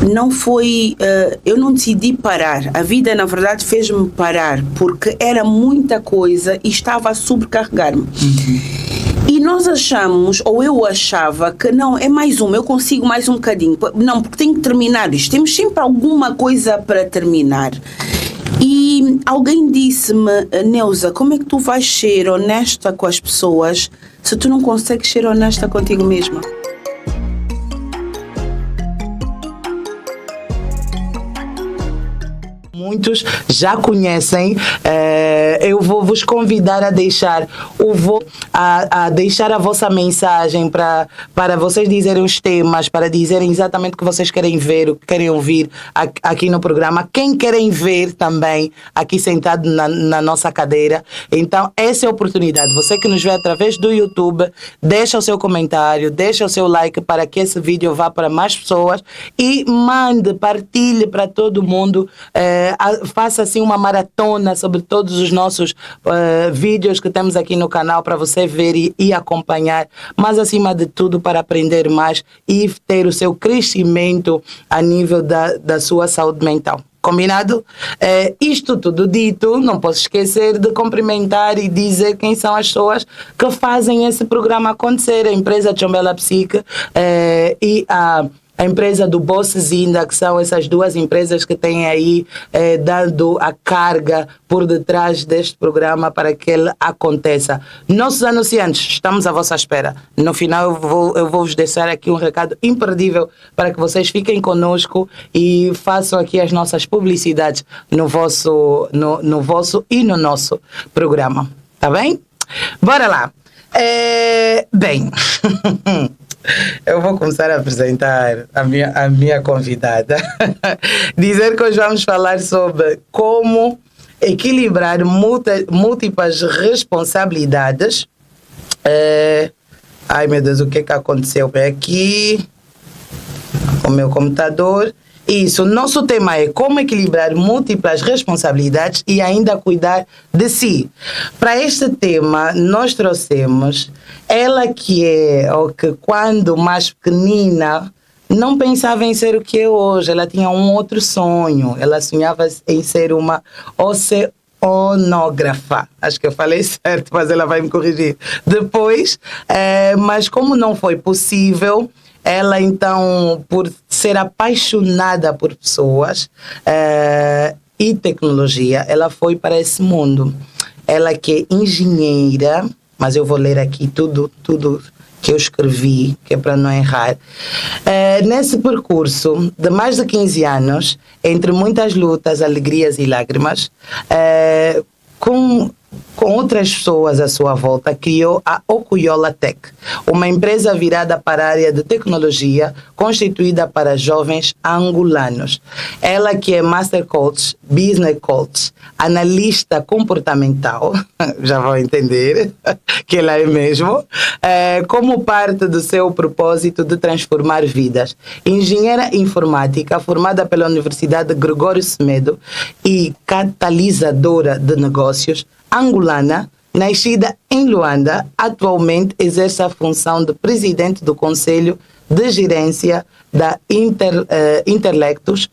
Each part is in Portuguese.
não foi, eu não decidi parar. A vida, na verdade, fez-me parar, porque era muita coisa e estava a sobrecarregar-me. E nós achamos, ou eu achava, que não, é mais uma, eu consigo mais um bocadinho. Não, porque tenho que terminar isto. Temos sempre alguma coisa para terminar. E alguém disse-me, Neuza, como é que tu vais ser honesta com as pessoas se tu não consegues ser honesta contigo mesma? Muitos já conhecem, eu vou vos convidar a deixar a deixar a vossa mensagem para vocês dizerem os temas, para dizerem exatamente o que vocês querem ver, o que querem ouvir aqui no programa, quem querem ver também aqui sentado na nossa cadeira. Então essa é a oportunidade, você que nos vê através do YouTube, deixa o seu comentário, deixa o seu like para que esse vídeo vá para mais pessoas e partilhe para todo mundo. Faça assim uma maratona sobre todos os nossos vídeos que temos aqui no canal para você ver e acompanhar, mas acima de tudo para aprender mais e ter o seu crescimento a nível da sua saúde mental. Combinado? Isto tudo dito, não posso esquecer de cumprimentar e dizer quem são as pessoas que fazem esse programa acontecer. A empresa Chombela Psique e a empresa do Boss Zinda, que são essas duas empresas que têm aí dando a carga por detrás deste programa para que ele aconteça. Nossos anunciantes, estamos à vossa espera. No final eu vou vos deixar aqui um recado imperdível para que vocês fiquem conosco e façam aqui as nossas publicidades no vosso e no nosso programa. Tá bem? Bora lá. Bem... Eu vou começar a apresentar a minha convidada. Dizer que hoje vamos falar sobre como equilibrar múltiplas responsabilidades. Ai meu Deus, o que aconteceu aqui? O meu computador. Isso, nosso tema é como equilibrar múltiplas responsabilidades e ainda cuidar de si. Para este tema, nós trouxemos ela que quando mais pequenina, não pensava em ser o que é hoje. Ela tinha um outro sonho. Ela sonhava em ser uma oceanógrafa. Acho que eu falei certo, mas ela vai me corrigir depois. Mas como não foi possível... Ela, então, por ser apaixonada por pessoas e tecnologia, ela foi para esse mundo. Ela que é engenheira, mas eu vou ler aqui tudo que eu escrevi, que é para não errar. Nesse percurso de mais de 15 anos, entre muitas lutas, alegrias e lágrimas, com outras pessoas à sua volta, criou a Okuyola Tech, uma empresa virada para a área de tecnologia, constituída para jovens angolanos. Ela que é Master Coach, Business Coach, analista comportamental, já vão entender que ela é mesmo, como parte do seu propósito de transformar vidas. Engenheira informática, formada pela Universidade Gregório Semedo e catalisadora de negócios, angolana, nascida em Luanda, atualmente exerce a função de presidente do Conselho de Gerência da Interlectus,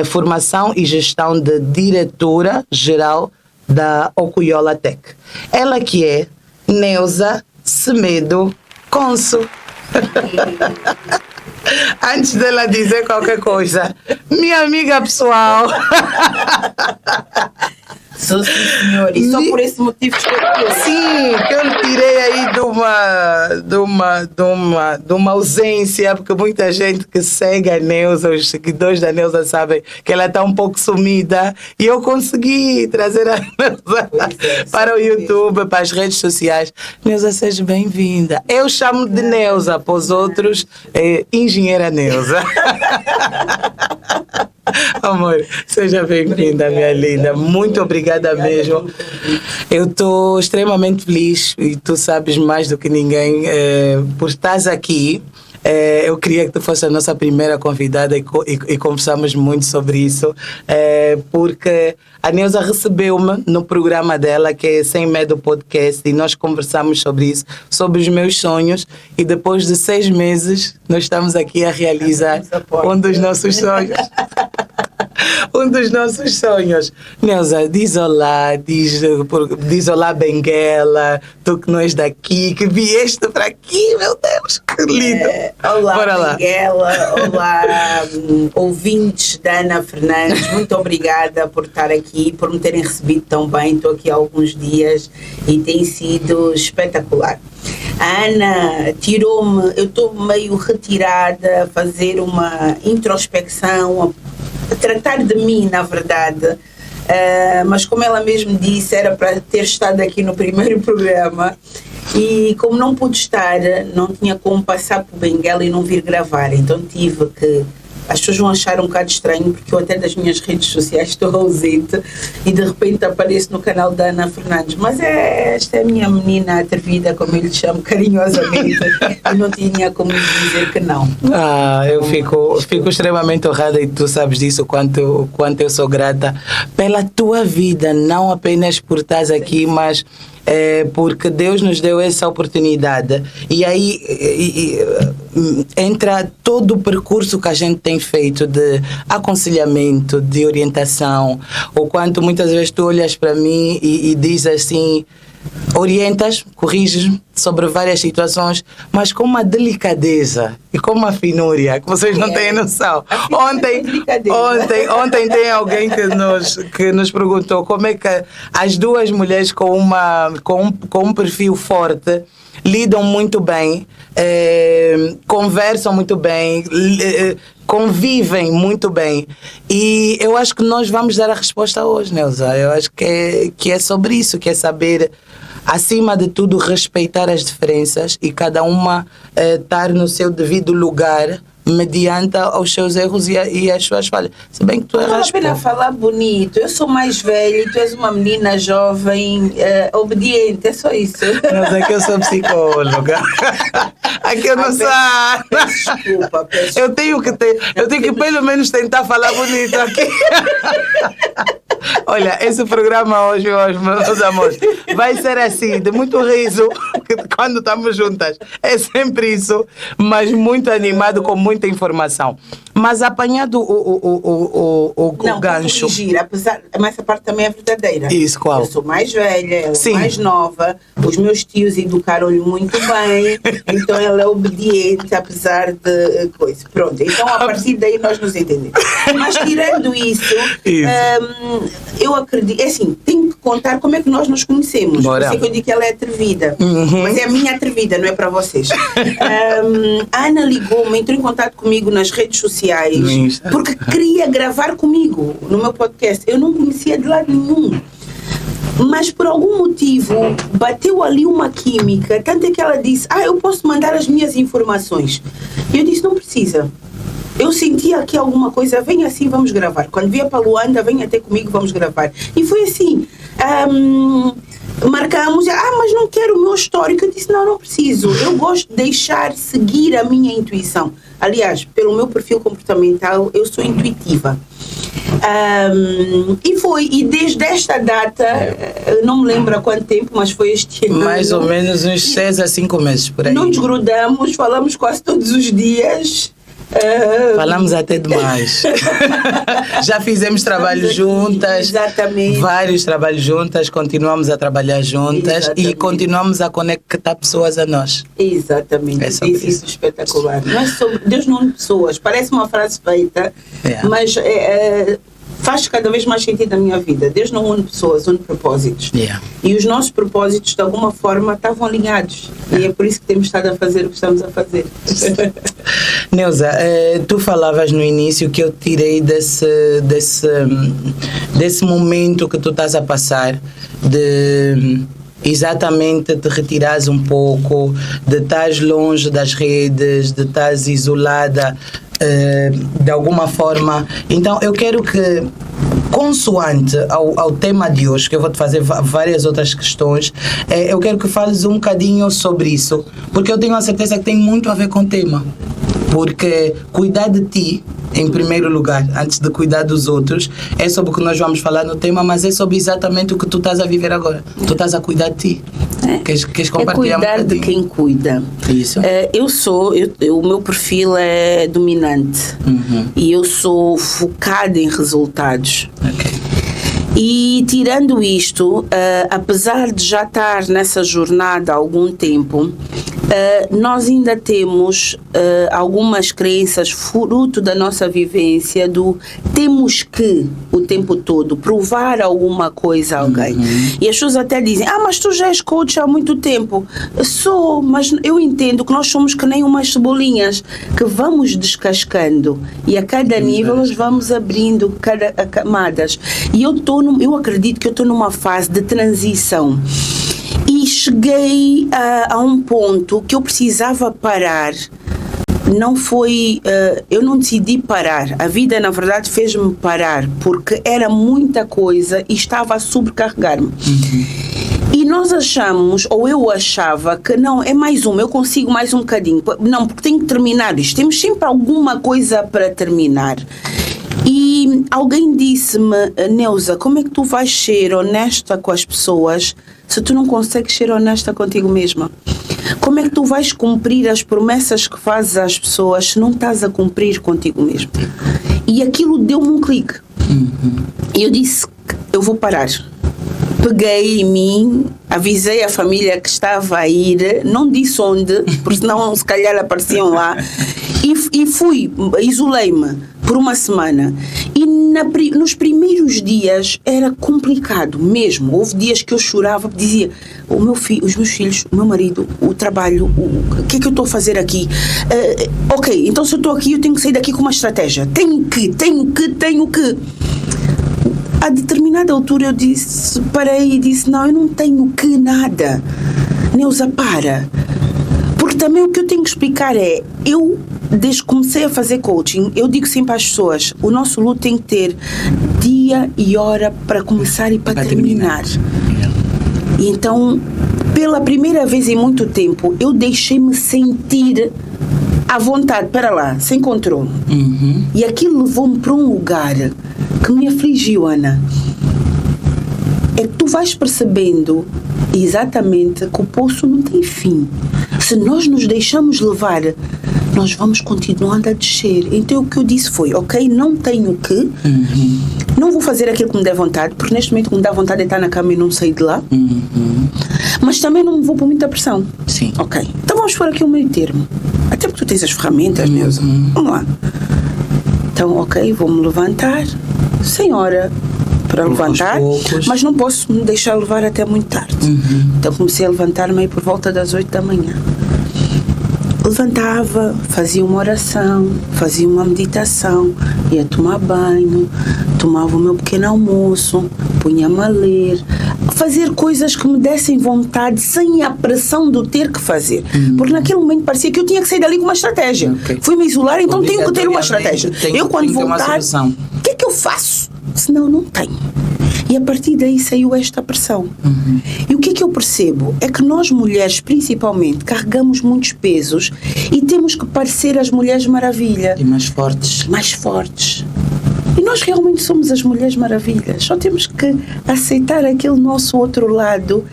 formação e gestão de diretora-geral da Okuyola Tech. Ela que é Neuza Semedo Conso. Antes dela dizer qualquer coisa, minha amiga pessoal... Sou sim, senhor, e só por esse motivo que eu... Sim, que eu lhe tirei aí de uma ausência, porque muita gente que segue a Neuza, os seguidores da Neuza sabem que ela está um pouco sumida, e eu consegui trazer a Neuza para o YouTube, para as redes sociais. Neuza, seja bem-vinda. Eu chamo de Neuza, para os outros, Engenheira Neuza. Amor, seja bem-vinda, minha linda. Muito obrigada mesmo. Eu estou extremamente feliz, e tu sabes mais do que ninguém, por estás aqui. Eu queria que tu fosse a nossa primeira convidada e conversamos muito sobre isso, porque a Neuza recebeu-me no programa dela, que é Sem Medo Podcast, e nós conversamos sobre isso, sobre os meus sonhos, e depois de 6 meses nós estamos aqui a realizar um dos nossos sonhos. Um dos nossos sonhos. Neuza, diz olá, diz olá Benguela, tu que não és daqui, que vieste para aqui, meu Deus, que lindo. Olá, bora lá. Benguela, olá, ouvintes da Ana Fernandes, muito obrigada por estar aqui, por me terem recebido tão bem. Estou aqui há alguns dias e tem sido espetacular. A Ana tirou-me, eu estou meio retirada, a fazer uma introspecção, a tratar de mim, na verdade, mas como ela mesmo disse, era para ter estado aqui no primeiro programa, e como não pude estar, não tinha como passar por Benguela e não vir gravar, então tive que... As pessoas vão achar um bocado estranho, porque eu até das minhas redes sociais estou ausente e de repente apareço no canal da Ana Fernandes. Mas esta é a minha menina atrevida, como eu lhe chamo carinhosamente, e não tinha como dizer que não. Eu fico extremamente honrada, e tu sabes disso, quanto eu sou grata pela tua vida, não apenas por estás aqui, mas... porque Deus nos deu essa oportunidade, e aí entra todo o percurso que a gente tem feito de aconselhamento, de orientação, o quanto muitas vezes tu olhas para mim e dizes assim, orientas, corriges sobre várias situações, mas com uma delicadeza e com uma finúria que vocês não têm noção. Ontem tem alguém que nos perguntou como é que as duas mulheres com um perfil forte lidam muito bem, conversam muito bem, convivem muito bem, e eu acho que nós vamos dar a resposta hoje, Neuza. Eu acho que é sobre isso, que é saber, acima de tudo, respeitar as diferenças e cada uma estar no seu devido lugar mediante aos seus erros e as suas falhas. Se bem que tu erras. Não vale a pena falar bonito. Eu sou mais velha e tu és uma menina jovem, obediente, é só isso. Mas é que eu sou psicóloga. Aqui eu não sei. Desculpa, eu tenho que pelo menos tentar falar bonito aqui. Olha, esse programa hoje, meus amores, vai ser assim, de muito riso, quando estamos juntas. É sempre isso, mas muito animado, com muita informação. Mas apanhado o gancho... Não, corrigir, apesar, mas essa parte também é verdadeira. Isso, qual? Eu sou mais velha, ela Sim. é mais nova, os meus tios educaram-lhe muito bem, então ela é obediente, apesar de coisa. Pronto, então a partir daí nós nos entendemos. Mas tirando isso. Eu acredito, é assim, tenho que contar como é que nós nos conhecemos. Bora. Por isso é que eu digo que ela é atrevida. Uhum. Mas é a minha atrevida, não é para vocês. A Ana ligou-me, entrou em contato comigo nas redes sociais, porque queria gravar comigo no meu podcast. Eu não conhecia de lado nenhum. Mas por algum motivo bateu ali uma química, tanto é que ela disse, eu posso mandar as minhas informações. E eu disse, não precisa. Eu sentia aqui alguma coisa, vem assim, vamos gravar. Quando via para Luanda, vem até comigo, vamos gravar. E foi assim, marcamos, mas não quero o meu histórico. Eu disse, não preciso. Eu gosto de deixar seguir a minha intuição. Aliás, pelo meu perfil comportamental, eu sou intuitiva. E desde esta data, não me lembro há quanto tempo, mas foi este ano. Mais ou menos uns 6 a 5 meses, por aí. Não desgrudamos, falamos quase todos os dias. Falamos até demais. Já fizemos trabalhos juntas. Exatamente. Vários trabalhos juntas, continuamos a trabalhar juntas. Exatamente. E continuamos a conectar pessoas a nós. Exatamente. É sobre isso. Espetacular. Deus não une pessoas. Parece uma frase feita, mas faz cada vez mais sentido na minha vida. Deus não une pessoas, une propósitos. E os nossos propósitos, de alguma forma, estavam alinhados. E é por isso que temos estado a fazer o que estamos a fazer. Neuza, tu falavas no início que eu tirei desse momento que tu estás a passar, de exatamente te retirares um pouco, de estás longe das redes, de estás isolada de alguma forma. Então eu quero que, consoante ao tema de hoje, que eu vou te fazer várias outras questões, eu quero que fales um bocadinho sobre isso, porque eu tenho a certeza que tem muito a ver com o tema. Porque cuidar de ti, em primeiro lugar, antes de cuidar dos outros, é sobre o que nós vamos falar no tema, mas é sobre exatamente o que tu estás a viver agora. Tu estás a cuidar de ti. Queres compartilhar cuidar de quem cuida. Isso. O meu perfil é dominante. E eu sou focada em resultados. Ok. E tirando isto, apesar de já estar nessa jornada há algum tempo, nós ainda temos algumas crenças fruto da nossa vivência do temos que o tempo todo provar alguma coisa a alguém. E as pessoas até dizem, mas tu já és coach há muito tempo. Sou, mas eu entendo que nós somos que nem umas cebolinhas que vamos descascando e a cada nível nós vamos abrindo camadas. E eu acredito que eu estou numa fase de transição. E cheguei a um ponto que eu precisava parar. Não foi... eu não decidi parar. A vida, na verdade, fez-me parar. Porque era muita coisa e estava a sobrecarregar-me. E nós achamos, ou eu achava, que não, é mais uma, eu consigo mais um bocadinho. Não, porque tenho que terminar isto. Temos sempre alguma coisa para terminar. E alguém disse-me, Neuza, como é que tu vais ser honesta com as pessoas se tu não consegues ser honesta contigo mesma? Como é que tu vais cumprir as promessas que fazes às pessoas se não estás a cumprir contigo mesmo? E aquilo deu-me um clique. E eu disse, eu vou parar. Peguei em mim, avisei a família que estava a ir, não disse onde, porque senão se calhar apareciam lá, e fui, isolei-me por uma semana. E nos primeiros dias era complicado mesmo. Houve dias que eu chorava, dizia, os meus filhos, o meu marido, o trabalho, o que é que eu estou a fazer aqui? Ok, então se eu estou aqui eu tenho que sair daqui com uma estratégia. Tenho que. A determinada altura eu parei e disse, não, eu não tenho que nada. Neuza, para. Porque também o que eu tenho que explicar é, desde que comecei a fazer coaching, eu digo sempre às pessoas, o nosso luto tem que ter dia e hora para começar e para terminar. E então, pela primeira vez em muito tempo, eu deixei-me sentir à vontade, para lá, sem controle. E aquilo levou-me para um lugar que me afligiu, Ana. É que tu vais percebendo exatamente que o poço não tem fim. Se nós nos deixamos levar, nós vamos continuando a descer. Então o que eu disse foi, ok, não tenho que, não vou fazer aquilo que me der vontade, porque neste momento o que me dá vontade é estar na cama e não sair de lá. Mas também não me vou por muita pressão. Sim. Ok, então vamos pôr aqui um meio termo. Até porque tu tens as ferramentas, Neuza. Vamos lá. Então, ok, vou-me levantar, sem hora para levantar, mas não posso me deixar levar até muito tarde. Então comecei a levantar-me aí por volta das 8 da manhã. Levantava, fazia uma oração, fazia uma meditação, ia tomar banho, tomava o meu pequeno almoço, punha-me a ler, fazer coisas que me dessem vontade sem a pressão do ter que fazer. Porque naquele momento parecia que eu tinha que sair dali com uma estratégia. Fui-me isolar, então tenho que ter uma estratégia. Eu quando voltar, o que é que eu faço? Senão não tenho. E a partir daí saiu esta pressão. E o que é que eu percebo? É que nós mulheres, principalmente, carregamos muitos pesos e temos que parecer as Mulheres Maravilha. E mais fortes. Mais fortes. E nós realmente somos as Mulheres Maravilhas. Só temos que aceitar aquele nosso outro lado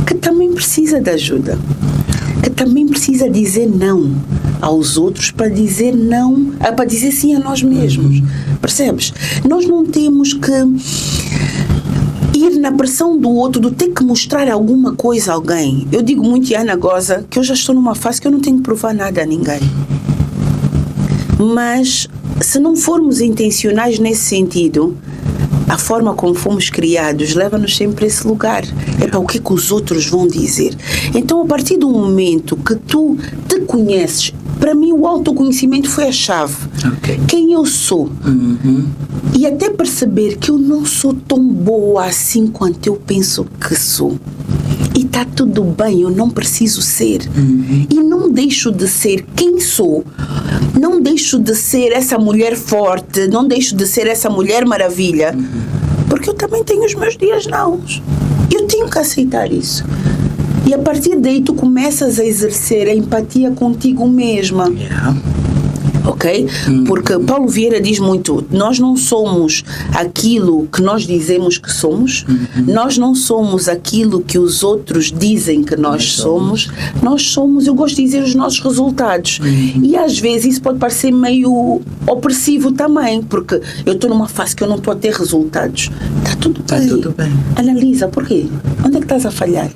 que também precisa de ajuda. Que também precisa dizer não aos outros para dizer não, para dizer sim a nós mesmos. Percebes? Nós não temos que ir na pressão do outro, do ter que mostrar alguma coisa a alguém. Eu digo muito, e a Ana goza, que eu já estou numa fase que eu não tenho que provar nada a ninguém. Mas se não formos intencionais nesse sentido, a forma como fomos criados leva-nos sempre a esse lugar. É para o que é que os outros vão dizer. Então, a partir do momento que tu te conheces, para mim o autoconhecimento foi a chave. Okay. Quem eu sou. E até perceber que eu não sou tão boa assim quanto eu penso que sou. E está tudo bem, eu não preciso ser. E não deixo de ser quem sou. Não deixo de ser essa mulher forte, não deixo de ser essa Mulher Maravilha, porque eu também tenho os meus dias maus. Eu tenho que aceitar isso. E a partir daí tu começas a exercer a empatia contigo mesma. Ok? Porque Paulo Vieira diz muito, nós não somos aquilo que nós dizemos que somos, nós não somos aquilo que os outros dizem que nós somos, eu gosto de dizer, os nossos resultados. E às vezes isso pode parecer meio opressivo também, porque eu estou numa fase que eu não estou a ter resultados. Está tudo bem. Analisa, por quê? Onde é que estás a falhar?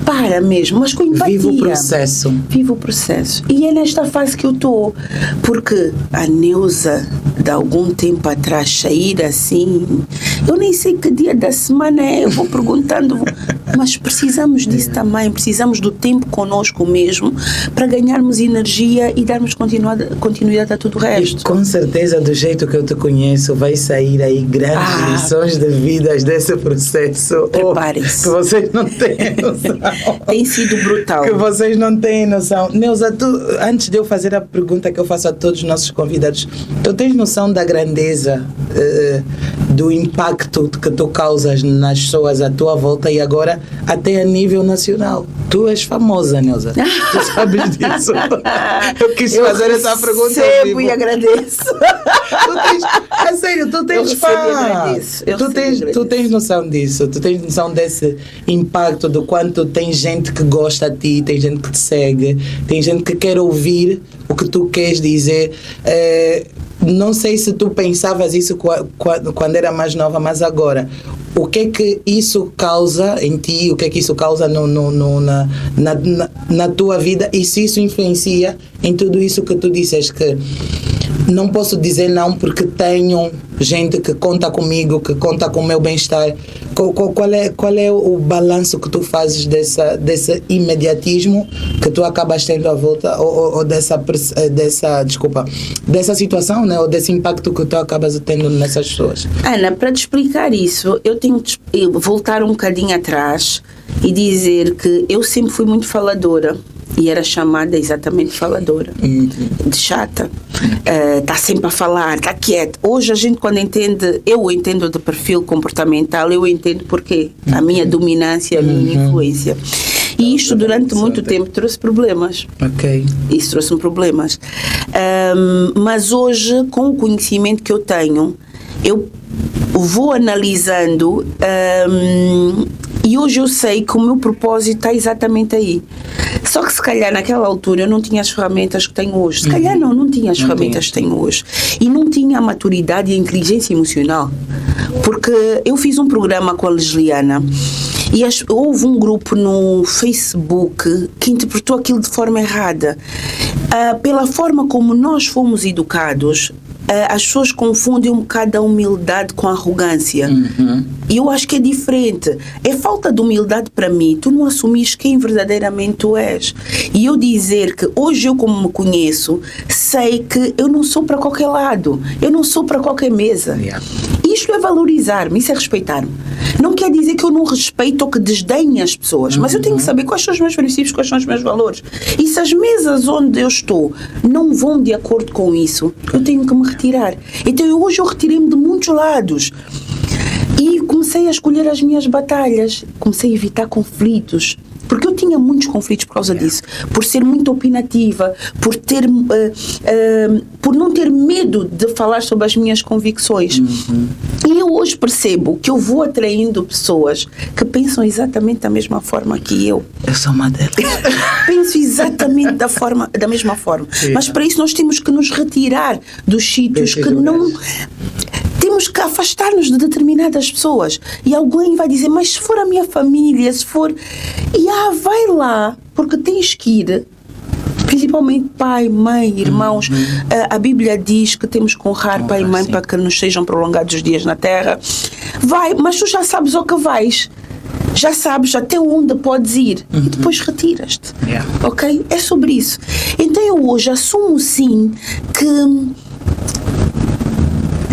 Para mesmo, mas com empatia. Vivo o processo. E é nesta fase que eu estou. Porque a Neuza, de algum tempo atrás, sair assim, eu nem sei que dia da semana é, eu vou perguntando, mas precisamos disso também, precisamos do tempo conosco mesmo, para ganharmos energia e darmos continuidade a tudo o resto. E com certeza, do jeito que eu te conheço, vai sair aí grandes lições de vida desse processo. Preparem-se. Que vocês não têm noção. Tem sido brutal. Que vocês não têm noção. Neuza, antes de eu fazer a pergunta que eu faço a todos os nossos convidados, tu tens noção da grandeza, do impacto que tu causas nas pessoas à tua volta e agora até a nível nacional? Tu és famosa, Neuza. Tu sabes disso. Eu quis fazer essa pergunta. Eu recebo e agradeço. É sério, tu tens fã. Tu tens noção disso. Tu tens noção desse impacto, do quanto tem gente que gosta de ti, tem gente que te segue, tem gente que quer ouvir o que tu queres dizer. Não sei se tu pensavas isso quando era mais nova, mas agora, o que é que isso causa em ti? O que é que isso causa na tua vida? E se isso influencia em tudo isso que tu disseste, que não posso dizer não porque tenho gente que conta comigo, que conta com o meu bem-estar. Qual é o balanço que tu fazes desse imediatismo que tu acabas tendo à volta, ou dessa situação, né? Ou desse impacto que tu acabas tendo nessas pessoas? Ana, para te explicar isso, eu tenho que voltar um bocadinho atrás e dizer que eu sempre fui muito faladora. E era chamada exatamente faladora, de chata, está sempre a falar, está quieta. Hoje a gente, quando entende, eu entendo de perfil comportamental, eu entendo porque a minha dominância, a minha influência. E isto durante muito tempo trouxe problemas. Isso trouxe-me problemas. Mas hoje, com o conhecimento que eu tenho, eu vou analisando e hoje eu sei que o meu propósito está exatamente aí. Só que se calhar naquela altura eu não tinha as ferramentas que tenho hoje. Se calhar não tinha as ferramentas que tenho hoje. E não tinha a maturidade e a inteligência emocional. Porque eu fiz um programa com a Lesliana e houve um grupo no Facebook que interpretou aquilo de forma errada. Pela forma como nós fomos educados, as pessoas confundem um bocado a humildade com a arrogância. E eu acho que é diferente. É falta de humildade para mim. Tu não assumires quem verdadeiramente tu és. E eu dizer que hoje eu, como me conheço, sei que eu não sou para qualquer lado. Eu não sou para qualquer mesa. Isto é valorizar-me, isso é respeitar-me. Não quer dizer que eu não respeito ou que desdenhe as pessoas, mas eu tenho que saber quais são os meus princípios, quais são os meus valores. E se as mesas onde eu estou não vão de acordo com isso, eu tenho que me retirar. Então hoje eu retirei-me de muitos lados. E comecei a escolher as minhas batalhas, comecei a evitar conflitos, porque eu tinha muitos conflitos por causa disso, por ser muito opinativa, por não ter medo de falar sobre as minhas convicções. E eu hoje percebo que eu vou atraindo pessoas que pensam exatamente da mesma forma que eu. Eu sou uma delas. Penso exatamente da mesma forma. Mas para isso nós temos que nos retirar dos sítios que não... Temos que afastar-nos de determinadas pessoas. E alguém vai dizer, mas se for a minha família, se for... vai lá, porque tens que ir. Principalmente pai, mãe, irmãos. A Bíblia diz que temos que honrar pai e mãe para que nos sejam prolongados os dias na terra. Vai, mas tu já sabes ao que vais. Já sabes até onde podes ir. E depois retiras-te. Ok? É sobre isso. Então eu hoje assumo sim que...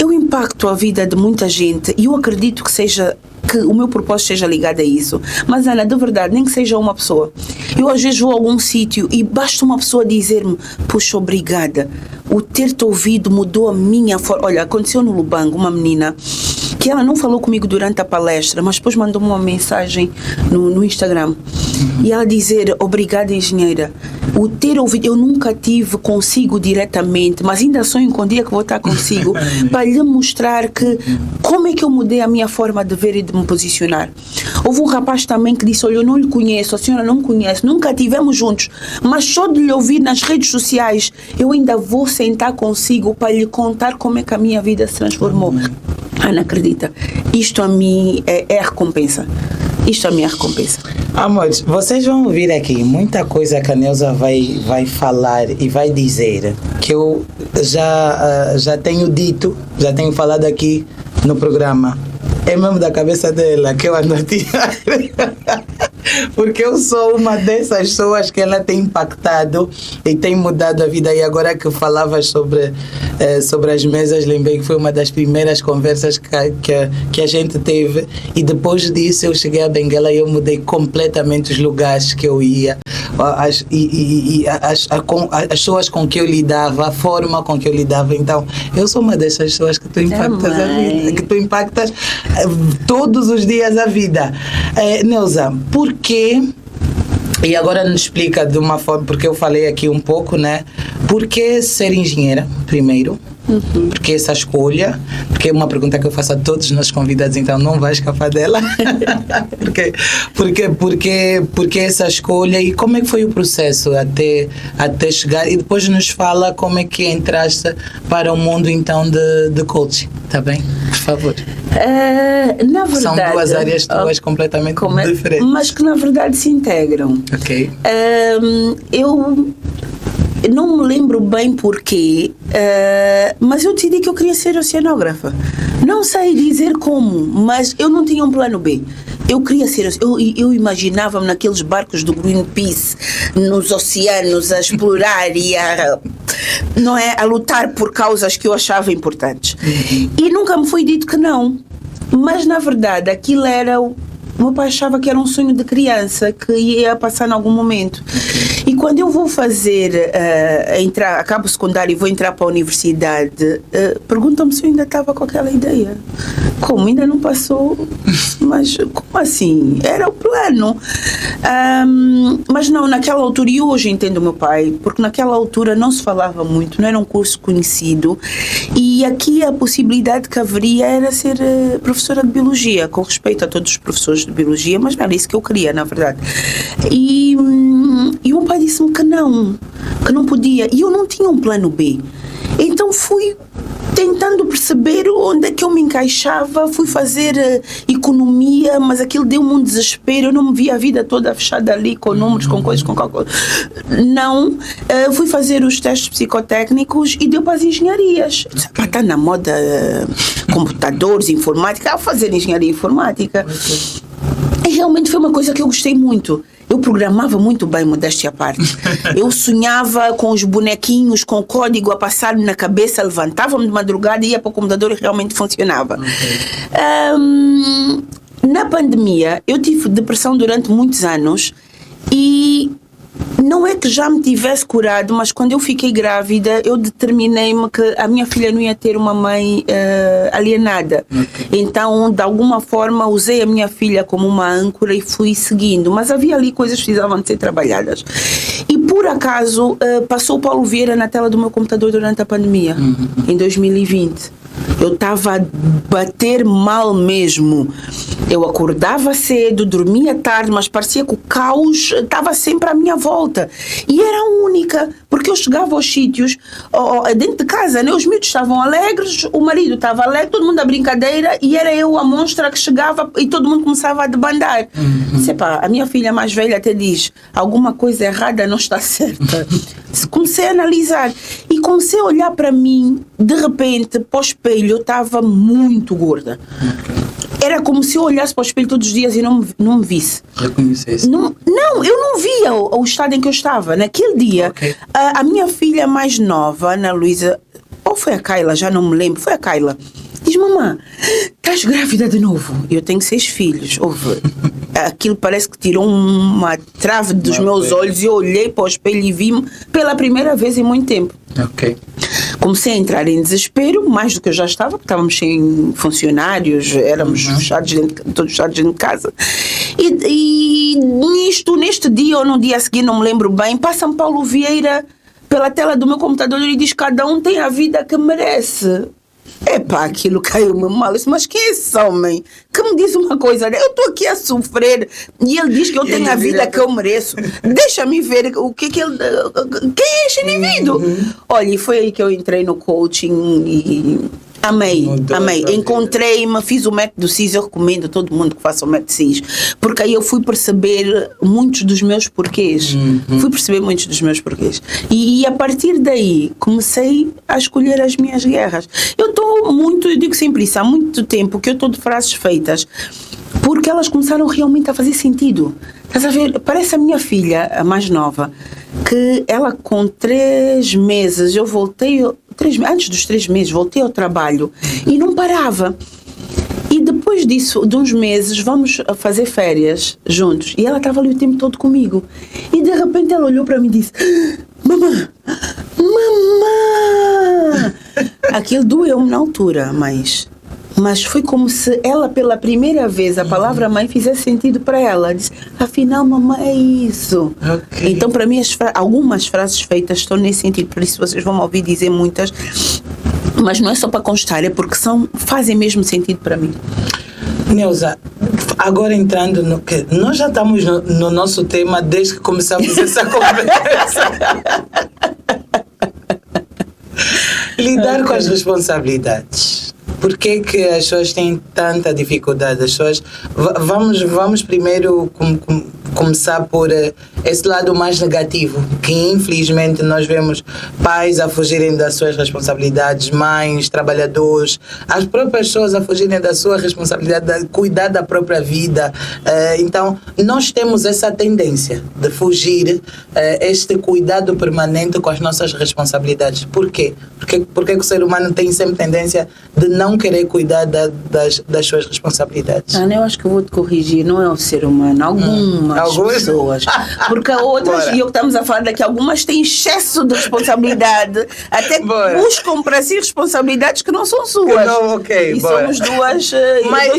eu impacto a vida de muita gente e eu acredito que o meu propósito seja ligado a isso. Mas, Ana, de verdade, nem que seja uma pessoa. Eu às vezes vou a algum sítio e basta uma pessoa dizer-me, puxa, obrigada. O ter-te ouvido mudou a minha forma. Olha, aconteceu no Lubango, uma menina que ela não falou comigo durante a palestra, mas depois mandou-me uma mensagem no Instagram. E ela dizer: obrigada, engenheira. O ter ouvido, eu nunca tive consigo diretamente, mas ainda sonho com o dia que vou estar consigo, para lhe mostrar que como é que eu mudei a minha forma de ver e de me posicionar. Houve um rapaz também que disse: olha, eu não lhe conheço, a senhora não me conhece, nunca estivemos juntos, mas só de lhe ouvir nas redes sociais, eu ainda vou sentar consigo para lhe contar como é que a minha vida se transformou. Ana, acredita, isto a mim é a recompensa. Isto a minha recompensa. Amores, vocês vão ouvir aqui muita coisa que a Neuza vai falar e vai dizer, que eu já tenho dito, já tenho falado aqui no programa. É mesmo da cabeça dela que eu ando a tirar. Porque eu sou uma dessas pessoas que ela tem impactado e tem mudado a vida. E agora que falavas sobre as mesas, lembrei que foi uma das primeiras conversas que a gente teve. E depois disso eu cheguei a Benguela e eu mudei completamente os lugares que eu ia. As pessoas com que eu lidava, a forma com que eu lidava. Então, eu sou uma dessas pessoas que tu impactas a vida, que tu impactas todos os dias a vida. Neuza, por quê? E agora nos explica de uma forma, porque eu falei aqui um pouco, né? Por que ser engenheira, primeiro? Porque essa escolha, porque é uma pergunta que eu faço a todos os nossos convidados, então não vai escapar dela. porque essa escolha e como é que foi o processo até chegar, e depois nos fala como é que entraste para o mundo então de coaching, tá bem? Por favor. Na verdade, são duas áreas tuas completamente diferentes, mas que na verdade se integram. Ok. Eu não me lembro bem porquê, mas eu decidi que eu queria ser oceanógrafa. Não sei dizer como, mas eu não tinha um plano B. Eu queria ser, eu imaginava-me naqueles barcos do Greenpeace, nos oceanos, a explorar e a lutar por causas que eu achava importantes. E nunca me foi dito que não. Mas, na verdade, aquilo era... O meu pai achava que era um sonho de criança, que ia passar em algum momento. E quando eu vou fazer, acabo o secundário e vou entrar para a universidade, perguntam-me se eu ainda estava com aquela ideia. Como? Ainda não passou? Mas como assim? Era o plano. Mas não, naquela altura, e hoje entendo o meu pai, porque naquela altura não se falava muito, não era um curso conhecido, e aqui a possibilidade que haveria era ser professora de biologia, com respeito a todos os professores de biologia, mas não era isso que eu queria, na verdade. E o meu pai disse-me que não podia, e eu não tinha um plano B. Então fui tentando perceber onde é que eu me encaixava, fui fazer economia, mas aquilo deu-me um desespero, eu não me via a vida toda fechada ali com números, com coisas, com cálculos. Não, fui fazer os testes psicotécnicos e deu para as engenharias. Está na moda computadores, informática, fazer engenharia informática. E realmente foi uma coisa que eu gostei muito. Eu programava muito bem, modéstia à parte. Eu sonhava com os bonequinhos, com o código a passar-me na cabeça, levantava-me de madrugada e ia para o computador e realmente funcionava. Na pandemia, eu tive depressão durante muitos anos e não é que já me tivesse curado, mas quando eu fiquei grávida, eu determinei-me que a minha filha não ia ter uma mãe alienada. Então, de alguma forma, usei a minha filha como uma âncora e fui seguindo. Mas havia ali coisas que precisavam de ser trabalhadas. E, por acaso, passou o Paulo Vieira na tela do meu computador durante a pandemia, em 2020. Eu estava a bater mal mesmo. Eu acordava cedo, dormia tarde, mas parecia que o caos estava sempre à minha volta. E era a única, porque eu chegava aos sítios, dentro de casa, né? Os miúdos estavam alegres, o marido estava alegre, todo mundo a brincadeira, e era eu a monstra que chegava e todo mundo começava a debandar. A minha filha mais velha até diz, alguma coisa errada não está certa. Comecei a analisar e comecei a olhar para mim, de repente, para o espelho, eu estava muito gorda. Era como se eu olhasse para o espelho todos os dias e não me visse. Reconhecesse? Não, eu não via o estado em que eu estava. Naquele dia, a minha filha mais nova, Ana Luísa, ou foi a Kayla, já não me lembro, foi a Kayla, diz, mamãe, estás grávida de novo? Eu tenho 6 filhos. Aquilo parece que tirou uma trave dos meus olhos e eu olhei para o espelho e vi-me pela primeira vez em muito tempo. comecei a entrar em desespero, mais do que eu já estava, porque estávamos sem funcionários, éramos todos fechados dentro de casa. E neste dia ou no dia a seguir, não me lembro bem, passa-me Paulo Vieira pela tela do meu computador e diz: cada um tem a vida que merece. Epá, aquilo caiu-me mal. Eu disse: mas quem é esse homem que me diz uma coisa? Eu estou aqui a sofrer e ele diz que eu tenho a vida que eu mereço. Deixa-me ver o que é que ele... Quem é este indivíduo? Olha, e foi aí que eu entrei no coaching e... Amei. Encontrei-me, fiz o método CIS, eu recomendo a todo mundo que faça o método CIS, porque aí eu fui perceber muitos dos meus porquês. E a partir daí comecei a escolher as minhas guerras. Eu digo sempre isso, há muito tempo que eu estou de frases feitas, porque elas começaram realmente a fazer sentido. Estás a ver? Parece a minha filha, a mais nova, que ela com 3 meses, eu voltei... Antes dos 3 meses, voltei ao trabalho e não parava. E depois disso, de uns meses, vamos a fazer férias juntos. E ela estava ali o tempo todo comigo. E de repente ela olhou para mim e disse: mamã! Aquilo doeu-me na altura, mas foi como se ela, pela primeira vez, a palavra mãe fizesse sentido para ela. Disse: afinal, mamãe é isso. Okay. Então, para mim, algumas frases feitas estão nesse sentido. Por isso, vocês vão me ouvir dizer muitas. Mas não é só para constar, é porque fazem mesmo sentido para mim. Neuza, agora entrando no que nós já estamos no nosso tema desde que começamos essa conversa. Lidar com as responsabilidades. Por que as pessoas têm tanta dificuldade? As pessoas... Vamos primeiro começar por esse lado mais negativo, que infelizmente nós vemos pais a fugirem das suas responsabilidades, mães, trabalhadores, as próprias pessoas a fugirem da sua responsabilidade de cuidar da própria vida. Então, nós temos essa tendência de fugir este cuidado permanente com as nossas responsabilidades. Por quê? Porque o ser humano tem sempre tendência de não querer cuidar das suas responsabilidades. Ana, eu acho que eu vou te corrigir, não é o ser humano, algumas pessoas. Porque outras, e eu que estamos a falar daqui, algumas têm excesso de responsabilidade, até buscam para si responsabilidades que não são suas. Somos dois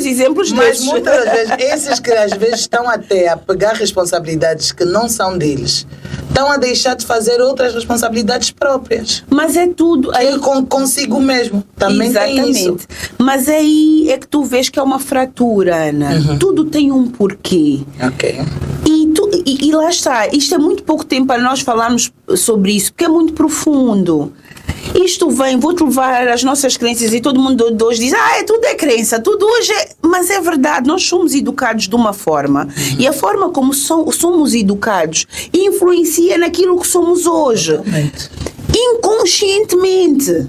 exemplos desses. Mas muitas vezes, esses que às vezes estão até a pegar responsabilidades que não são deles, estão a deixar de fazer outras responsabilidades próprias. Mas é tudo... Aí, consigo mesmo. Também exatamente. Tem isso. Mas aí é que tu vês que é uma fratura, Ana. Tudo tem um porquê. Ok. E lá está. Isto é muito pouco tempo para nós falarmos sobre isso, porque é muito profundo. Isto vou-te levar às nossas crenças, e todo mundo hoje diz: tudo é crença, tudo hoje é... Mas é verdade, nós somos educados de uma forma, e a forma como somos educados influencia naquilo que somos hoje. Totalmente. Inconscientemente.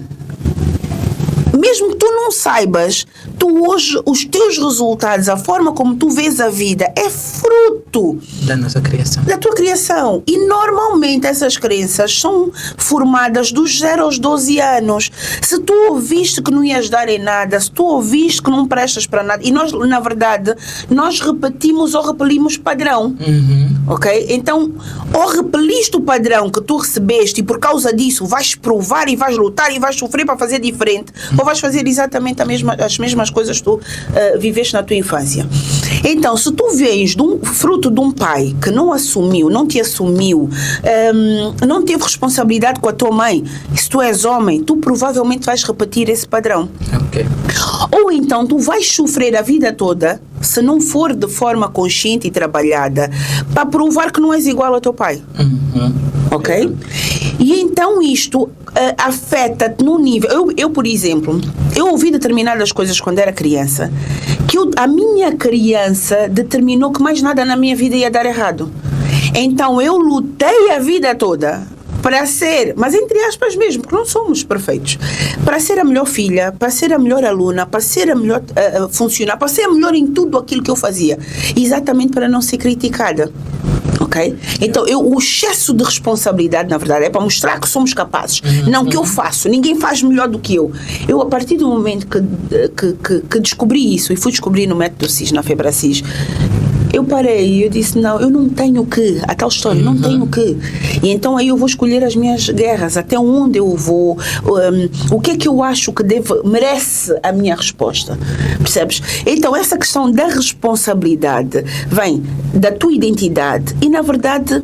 Mesmo que tu não saibas, tu hoje, os teus resultados, a forma como tu vês a vida, é fruto da nossa criação. Da tua criação. E normalmente essas crenças são formadas dos 0 aos 12 anos. Se tu ouviste que não ias dar em nada, se tu ouviste que não prestas para nada, e nós, na verdade, nós repetimos ou repelimos padrão. Ok? Então, ou repeliste o padrão que tu recebeste e por causa disso vais provar e vais lutar e vais sofrer para fazer diferente, ou vais fazer exatamente as mesmas coisas que tu viveste na tua infância. Então, se tu vens fruto de um pai que não te assumiu, não teve responsabilidade com a tua mãe, se tu és homem, tu provavelmente vais repetir esse padrão. Okay. Ou então tu vais sofrer a vida toda, se não for de forma consciente e trabalhada, para provar que não és igual ao teu pai. Ok? E então isto afeta-te no nível... Eu, por exemplo, eu ouvi determinadas coisas quando era criança, que a minha criança determinou que mais nada na minha vida ia dar errado. Então eu lutei a vida toda para ser, mas entre aspas mesmo, porque não somos perfeitos, para ser a melhor filha, para ser a melhor aluna, para ser a melhor funcionária, para ser a melhor em tudo aquilo que eu fazia, exatamente para não ser criticada. Ok? Então, o excesso de responsabilidade, na verdade, é para mostrar que somos capazes. Não que eu faço. Ninguém faz melhor do que eu. Eu, a partir do momento que descobri isso, e fui descobrir no método CIS, na FEBRACIS, eu parei, eu disse, não, eu não tenho que, a tal história, não tenho que. E então aí eu vou escolher as minhas guerras, até onde eu vou, o que é que eu acho que merece a minha resposta, percebes? Então essa questão da responsabilidade vem da tua identidade e, na verdade,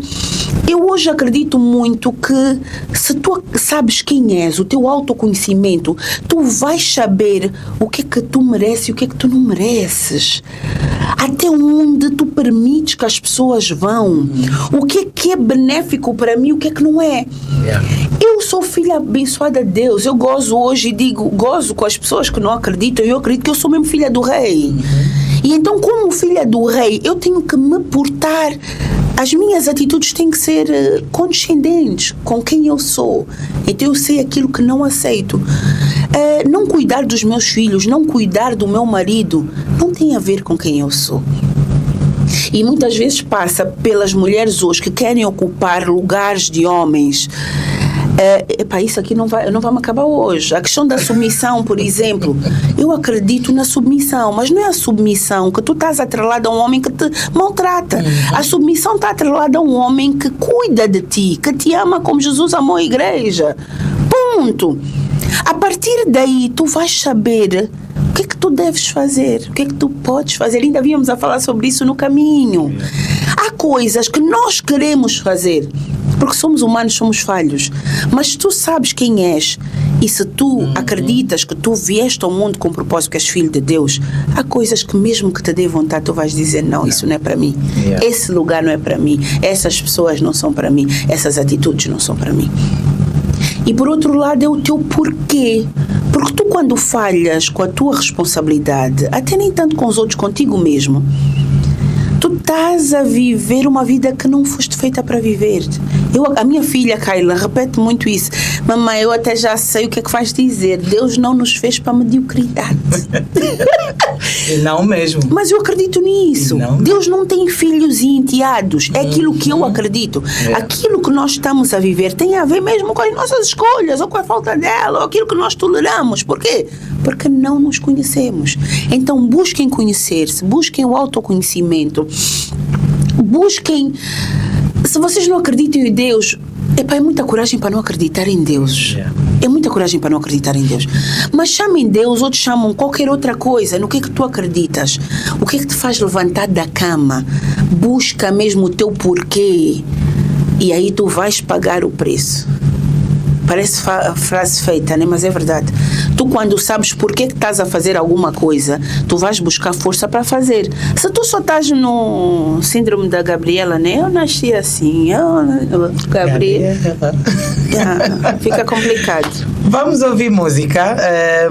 eu hoje acredito muito que se tu sabes quem és, o teu autoconhecimento, tu vais saber o que é que tu mereces e o que é que tu não mereces. Até onde tu permites que as pessoas vão. O que é benéfico para mim e o que é que não é. Eu sou filha abençoada de Deus. Eu gozo hoje e digo, gozo com as pessoas que não acreditam. Eu acredito que eu sou mesmo filha do rei. E então, como filha do rei, eu tenho que me portar. As minhas atitudes têm que ser condescendentes com quem eu sou. Então eu sei aquilo que não aceito. Não cuidar dos meus filhos, não cuidar do meu marido, não tem a ver com quem eu sou. E muitas vezes passa pelas mulheres hoje que querem ocupar lugares de homens. Isso aqui não vai me acabar hoje. A questão da submissão, por exemplo, eu acredito na submissão, mas não é a submissão que tu estás atrelado a um homem que te maltrata. A submissão está atrelada a um homem que cuida de ti, que te ama como Jesus amou a igreja. Ponto. A partir daí, tu vais saber o que é que tu deves fazer, o que é que tu podes fazer. Ainda víamos a falar sobre isso no caminho. Há coisas que nós queremos fazer, porque somos humanos, somos falhos. Mas tu sabes quem és e se tu acreditas que tu vieste ao mundo com o propósito que és filho de Deus, há coisas que mesmo que te dê vontade, tu vais dizer, não, isso não é para mim. Esse lugar não é para mim. Essas pessoas não são para mim. Essas atitudes não são para mim. E por outro lado é o teu porquê. Porque tu, quando falhas com a tua responsabilidade, até nem tanto com os outros, contigo mesmo, tu estás a viver uma vida que não foste feita para viver. A minha filha, Kayla, repete muito isso. Mamãe, eu até já sei o que é que vais dizer. Deus não nos fez para mediocridade. Não mesmo. Mas eu acredito nisso. Não. Deus não tem filhos e enteados. É aquilo que eu acredito. Aquilo que nós estamos a viver tem a ver mesmo com as nossas escolhas, ou com a falta dela, ou aquilo que nós toleramos. Por quê? Porque não nos conhecemos. Então busquem conhecer-se, busquem o autoconhecimento, busquem. Se vocês não acreditam em Deus, é muita coragem para não acreditar em Deus. É muita coragem para não acreditar em Deus. Mas chamem Deus, outros chamam qualquer outra coisa. No que é que tu acreditas? O que é que te faz levantar da cama? Busca mesmo o teu porquê. E aí tu vais pagar o preço. Parece frase feita, né? Mas é verdade. Tu, quando sabes porquê que estás a fazer alguma coisa, tu vais buscar força para fazer. Se tu só estás no síndrome da Gabriela, né? Eu nasci assim, Gabriela. Fica complicado. Vamos ouvir música,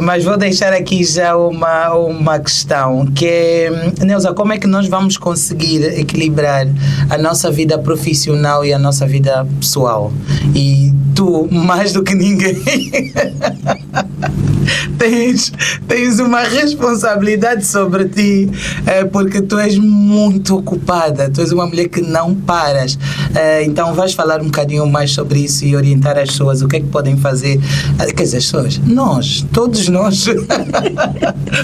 mas vou deixar aqui já uma questão, que é, Neuza, como é que nós vamos conseguir equilibrar a nossa vida profissional e a nossa vida pessoal? E tu, mais do que ninguém, tens uma responsabilidade sobre ti, porque tu és muito ocupada, tu és uma mulher que não paras. Então vais falar um bocadinho mais sobre isso e orientar as pessoas o que é que podem fazer. Quer dizer, as pessoas, nós, todos nós,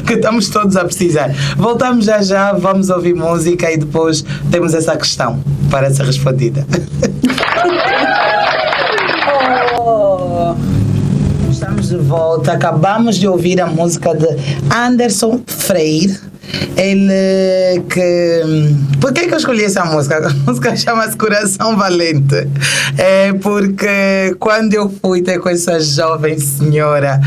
que estamos todos a precisar. Voltamos já, vamos ouvir música e depois temos essa questão para ser respondida. Estamos de volta. Acabamos de ouvir a música de Anderson Freire. Ele que... Por que eu escolhi essa música? A música chama-se Coração Valente. É porque quando eu fui ter com essa jovem senhora,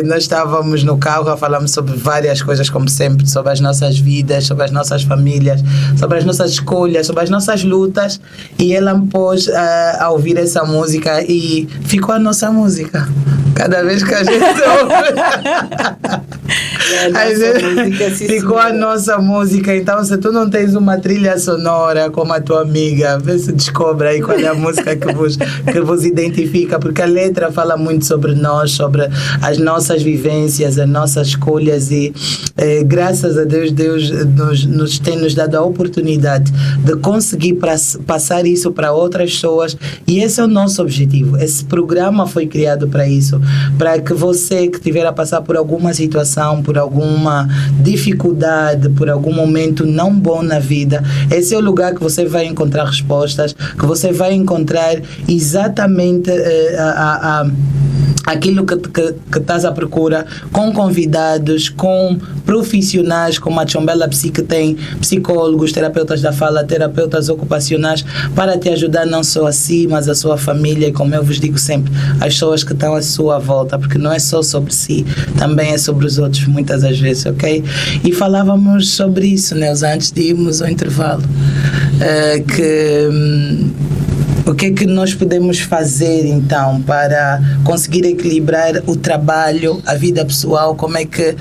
nós estávamos no carro a falarmos sobre várias coisas, como sempre, sobre as nossas vidas, sobre as nossas famílias, sobre as nossas escolhas, sobre as nossas lutas, e ela me pôs a ouvir essa música e ficou a nossa música. Cada vez que a gente ouve, ficou a nossa música. Então, se tu não tens uma trilha sonora como a tua amiga, vê se descobre aí qual é a música que vos identifica, porque a letra fala muito sobre nós, sobre as nossas vivências, as nossas escolhas, e graças a Deus, Deus nos tem nos dado a oportunidade de conseguir passar isso para outras pessoas, e esse é o nosso objetivo. Esse programa foi criado para isso, para que você que estiver a passar por alguma situação, por alguma dificuldade, por algum momento não bom na vida, esse é o lugar que você vai encontrar respostas, que você vai encontrar exatamente aquilo que estás à procura, com convidados, com profissionais, como a Chombela Psique tem, psicólogos, terapeutas da fala, terapeutas ocupacionais, para te ajudar não só a si, mas a sua família, e como eu vos digo sempre, as pessoas que estão à sua volta, porque não é só sobre si, também é sobre os outros, muitas das vezes, ok? E falávamos sobre isso, Neuza, antes de irmos ao intervalo, o que é que nós podemos fazer, então, para conseguir equilibrar o trabalho, a vida pessoal? Como é que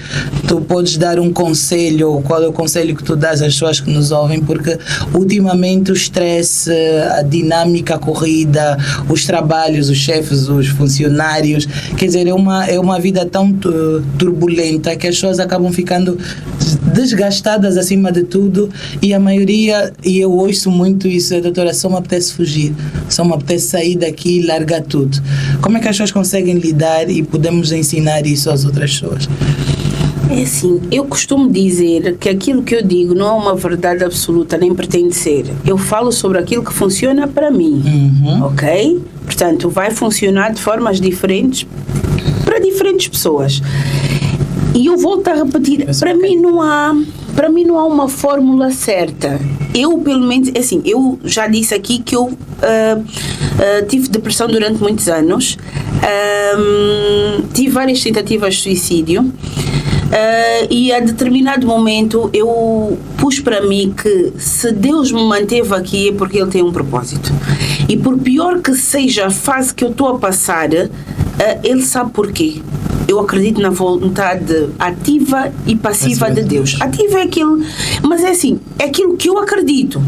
tu podes dar um conselho? Qual é o conselho que tu dás às pessoas que nos ouvem? Porque, ultimamente, o stress, a dinâmica corrida, os trabalhos, os chefes, os funcionários, quer dizer, é uma vida tão turbulenta que as pessoas acabam ficando desgastadas acima de tudo, e a maioria, e eu ouço muito isso, doutora, só me apetece fugir, só me apetece sair daqui e largar tudo. Como é que as pessoas conseguem lidar e podemos ensinar isso às outras pessoas? É assim, eu costumo dizer que aquilo que eu digo não é uma verdade absoluta, nem pretende ser. Eu falo sobre aquilo que funciona para mim, ok? Portanto, vai funcionar de formas diferentes para diferentes pessoas. E eu volto a repetir, para mim não há uma fórmula certa. Eu, pelo menos, assim, eu já disse aqui que eu tive depressão durante muitos anos, tive várias tentativas de suicídio, e a determinado momento eu pus para mim que se Deus me manteve aqui é porque Ele tem um propósito. E por pior que seja a fase que eu estou a passar, Ele sabe porquê. Eu acredito na vontade ativa e passiva de Deus. Ativa é aquilo, mas é assim, é aquilo que eu acredito.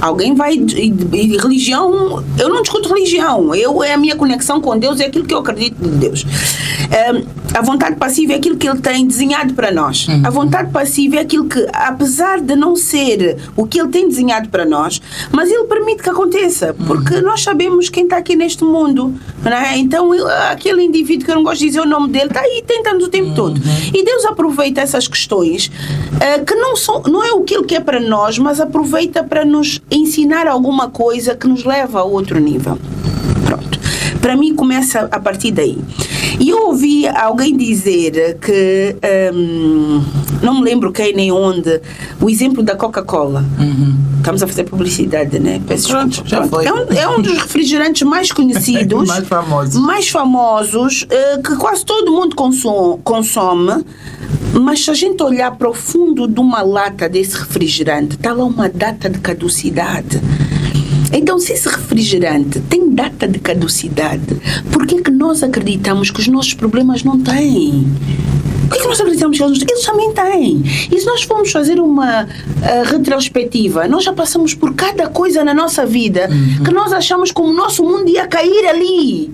Alguém vai... E religião... Eu não discuto religião. É a minha conexão com Deus, é aquilo que eu acredito de Deus. A vontade passiva é aquilo que Ele tem desenhado para nós. A vontade passiva é aquilo que, apesar de não ser o que Ele tem desenhado para nós, mas Ele permite que aconteça, porque nós sabemos quem está aqui neste mundo, não é? Então, aquele indivíduo que eu não gosto de dizer o nome dele, está aí tentando o tempo todo. E Deus aproveita essas questões que não é o que Ele quer para nós, mas aproveita para nos ensinar alguma coisa que nos leva a outro nível. Pronto. Para mim, começa a partir daí. E eu ouvi alguém dizer que, não me lembro quem nem onde, o exemplo da Coca-Cola. Estamos a fazer publicidade, né? Peço desculpa. Já foi. É um dos refrigerantes mais conhecidos, mais famosos, que quase todo mundo consome. Mas se a gente olhar para o fundo de uma lata desse refrigerante, está lá uma data de caducidade. Então, se esse refrigerante tem data de caducidade, por que é que nós acreditamos que os nossos problemas não têm? Por que é que nós acreditamos que eles também têm? E se nós formos fazer uma retrospectiva, nós já passamos por cada coisa na nossa vida que nós achamos que o nosso mundo ia cair ali,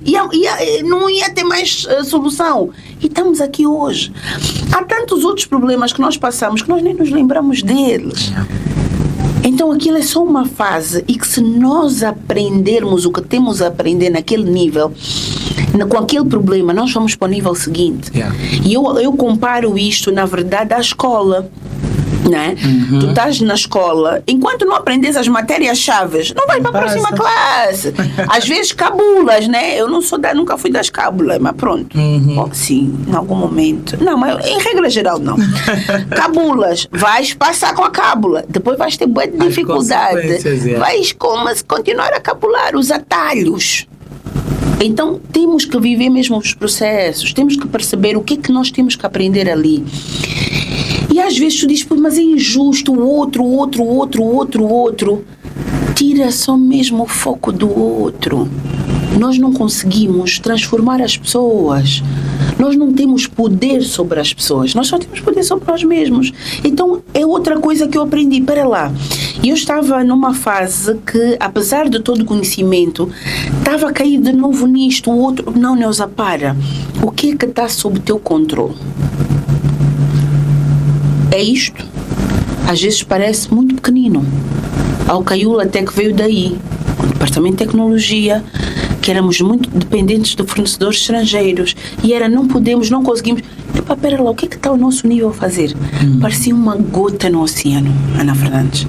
não ia ter mais solução. E estamos aqui hoje. Há tantos outros problemas que nós passamos que nós nem nos lembramos deles. Então aquilo é só uma fase, e que se nós aprendermos o que temos a aprender naquele nível, com aquele problema, nós vamos para o nível seguinte. E eu comparo isto, na verdade, à escola. Né? Tu estás na escola, enquanto não aprendes as matérias-chave, não vais para a próxima classe. Às vezes cabulas, né? Eu nunca fui das cábulas, mas pronto. Bom, sim, em algum momento. Não, mas em regra geral não. Cabulas, vais passar com a cábula, depois vais ter boa dificuldade. Vais continuar a cabular os atalhos. Então temos que viver mesmo os processos, temos que perceber o que é que nós temos que aprender ali. E às vezes tu dizes, mas é injusto, o outro. Tira só mesmo o foco do outro. Nós não conseguimos transformar as pessoas. Nós não temos poder sobre as pessoas. Nós só temos poder sobre nós mesmos. Então, é outra coisa que eu aprendi. Para lá. E eu estava numa fase que, apesar de todo o conhecimento, estava a cair de novo nisto, o outro. Não, Neuza, para. O que é que está sob teu controle? É isto. Às vezes parece muito pequenino. A Alcaiúla até que veio daí. O Departamento de Tecnologia, que éramos muito dependentes de fornecedores estrangeiros. E não conseguimos. Epá, pera lá, o que é que está o nosso nível a fazer? Parecia uma gota no oceano, Ana Fernandes.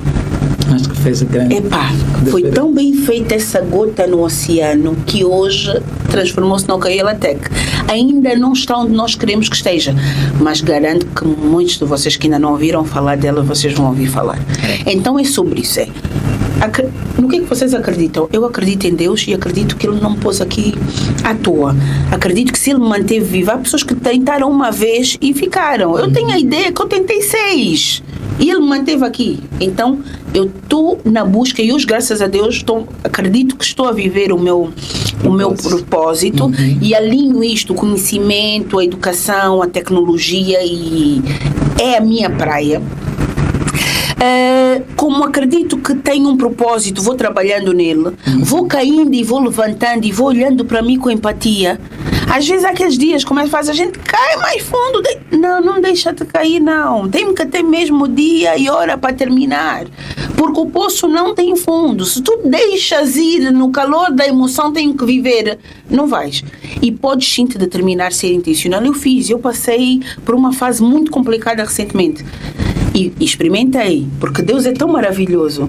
Acho que fez o grande. Epá, foi tão bem feita essa gota no oceano que hoje transformou-se na Okaela-Tech. Ainda não está onde nós queremos que esteja, mas garanto que muitos de vocês que ainda não ouviram falar dela, vocês vão ouvir falar. Então é sobre isso. No que é que vocês acreditam? Eu acredito em Deus e acredito que Ele não me pôs aqui à toa. Acredito que se Ele me manteve viva, há pessoas que tentaram uma vez e ficaram. Eu tenho a ideia que eu tentei 6 e Ele me manteve aqui. Então eu estou na busca e hoje, graças a Deus, acredito que estou a viver o meu propósito e alinho isto, o conhecimento, a educação, a tecnologia, e é a minha praia. Como acredito que tenho um propósito, vou trabalhando nele, vou caindo e vou levantando e vou olhando para mim com empatia. Às vezes aqueles dias, como é que faz, a gente cai mais fundo. Não deixa de cair, não. Tem que ter mesmo dia e hora para terminar. Porque o poço não tem fundo. Se tu deixas ir no calor da emoção, tenho que viver, não vais. E podes sim te determinar ser intencional. Eu passei por uma fase muito complicada recentemente. E experimentei, porque Deus é tão maravilhoso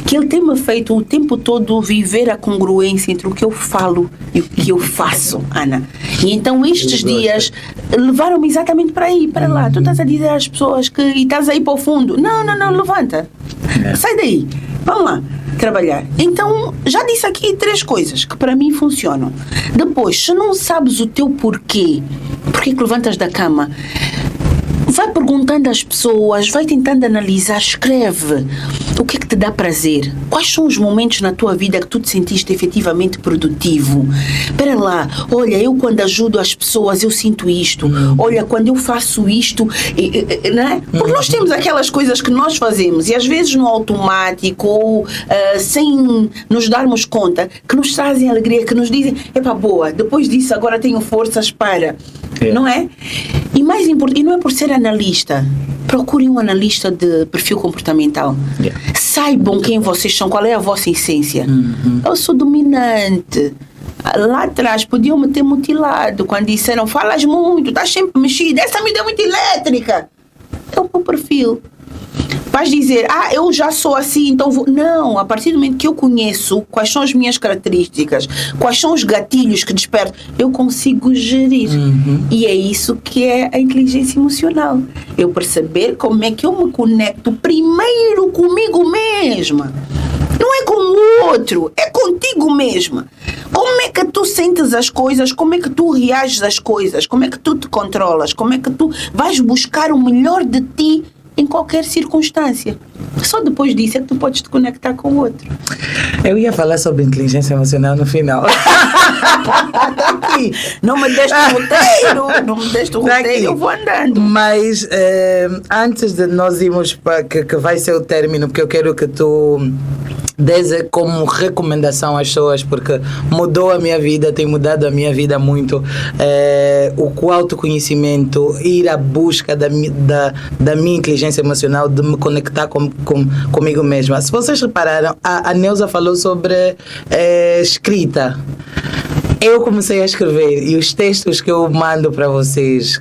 que Ele tem-me feito o tempo todo viver a congruência entre o que eu falo e o que eu faço, Ana. E então estes dias levaram-me exatamente para aí, para lá. Tu estás a dizer às pessoas que e estás aí para o fundo. Não, levanta. Sai daí. Vamos lá trabalhar. Então, já disse aqui 3 coisas que para mim funcionam. Depois, se não sabes o teu porquê que levantas da cama, vai perguntando às pessoas, vai tentando analisar, escreve o que é que te dá prazer. Quais são os momentos na tua vida que tu te sentiste efetivamente produtivo? Espera lá, olha, eu quando ajudo as pessoas eu sinto isto. Olha, quando eu faço isto, né? Porque nós temos aquelas coisas que nós fazemos e às vezes no automático ou sem nos darmos conta, que nos trazem alegria, que nos dizem, epá, boa, depois disso agora tenho forças para... Não é? E mais importante, e não é por ser analista. Procurem um analista de perfil comportamental. Saibam quem vocês são, qual é a vossa essência. Eu sou dominante. Lá atrás podiam me ter mutilado quando disseram, falas muito, estás sempre mexida, essa me deu muito elétrica. É o meu perfil. Vais dizer, eu já sou assim, então vou... Não, a partir do momento que eu conheço quais são as minhas características, quais são os gatilhos que desperto, eu consigo gerir. E é isso que é a inteligência emocional. Eu perceber como é que eu me conecto primeiro comigo mesma. Não é com o outro, é contigo mesma. Como é que tu sentes as coisas, como é que tu reages às coisas, como é que tu te controlas, como é que tu vais buscar o melhor de ti em qualquer circunstância. Só depois disso é que tu podes te conectar com o outro. Eu ia falar sobre inteligência emocional no final. Aqui. Não me deste o roteiro, eu vou andando. Mas antes de nós irmos para que vai ser o término, porque eu quero que tu dês como recomendação às pessoas, porque mudou a minha vida, tem mudado a minha vida muito, o autoconhecimento, ir à busca da minha inteligência emocional, de me conectar comigo mesma. Se vocês repararam, a Neuza falou sobre escrita. Eu comecei a escrever e os textos que eu mando para vocês,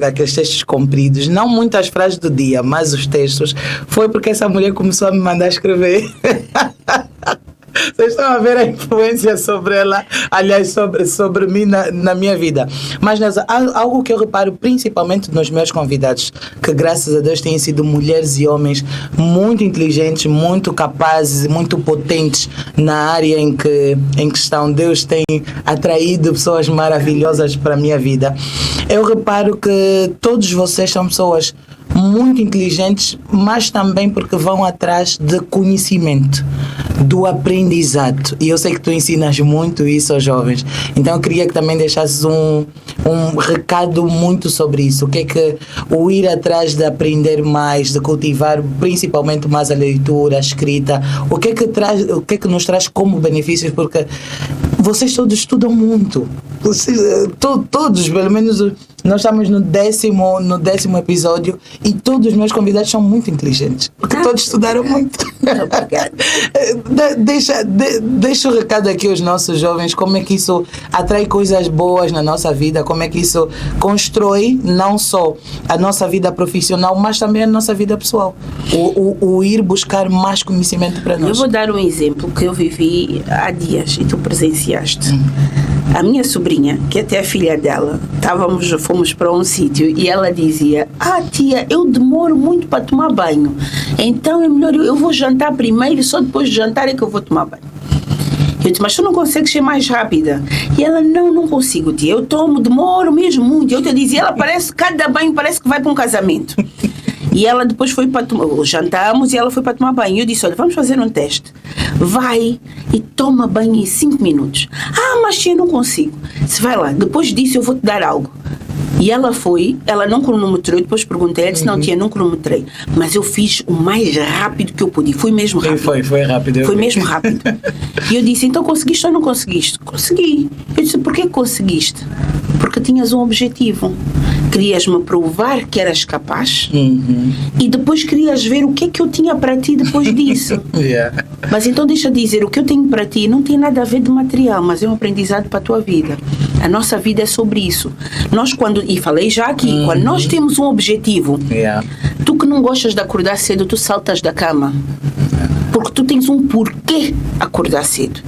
aqueles textos compridos, não muitas frases do dia, mas os textos, foi porque essa mulher começou a me mandar escrever. Vocês estão a ver a influência sobre ela, aliás, sobre mim na minha vida. Mas algo que eu reparo principalmente nos meus convidados, que graças a Deus têm sido mulheres e homens muito inteligentes, muito capazes, muito potentes na área em que estão. Deus tem atraído pessoas maravilhosas para a minha vida. Eu reparo que todos vocês são pessoas muito inteligentes, mas também porque vão atrás de conhecimento, do aprendizado. E eu sei que tu ensinas muito isso aos jovens. Então eu queria que também deixasses um recado muito sobre isso. O que é que o ir atrás de aprender mais, de cultivar principalmente mais a leitura, a escrita, o que é que nos traz como benefícios? Porque vocês todos estudam muito. Todos, pelo menos nós estamos no décimo episódio e todos os meus convidados são muito inteligentes, porque todos estudaram muito. Deixa o recado aqui aos nossos jovens, como é que isso atrai coisas boas na nossa vida, como é que isso constrói não só a nossa vida profissional, mas também a nossa vida pessoal. O ir buscar mais conhecimento para nós. Eu vou dar um exemplo que eu vivi há dias e tu presenciaste. A minha sobrinha, que até a filha dela, fomos para um sítio e ela dizia: tia, eu demoro muito para tomar banho, então é melhor eu vou jantar primeiro e só depois de jantar é que eu vou tomar banho. Eu disse: mas tu não consegues ser mais rápida? E ela: não consigo, tia, eu demoro mesmo muito. Eu te dizia, cada banho parece que vai para um casamento. E ela depois foi para tomar, jantamos e ela foi para tomar banho. Eu disse: olha, vamos fazer um teste. Vai e toma banho em 5 minutos. Mas tia, não consigo. Se vai lá, depois disso eu vou te dar algo. E ela foi, ela não cronometrou, depois perguntei, ela disse: não, tia, não cronometrei. Mas eu fiz o mais rápido que eu pude. Foi mesmo rápido. Foi rápido. Foi mesmo rápido. E eu disse: então conseguiste ou não conseguiste? Consegui. Eu disse: porquê conseguiste? Porque tinhas um objetivo. Querias-me provar que eras capaz e depois querias ver o que é que eu tinha para ti depois disso. Mas então deixa dizer, o que eu tenho para ti não tem nada a ver de material, mas é um aprendizado para a tua vida. A nossa vida é sobre isso. E falei já aqui, quando nós temos um objetivo, tu que não gostas de acordar cedo, tu saltas da cama. Porque tu tens um porquê acordar cedo.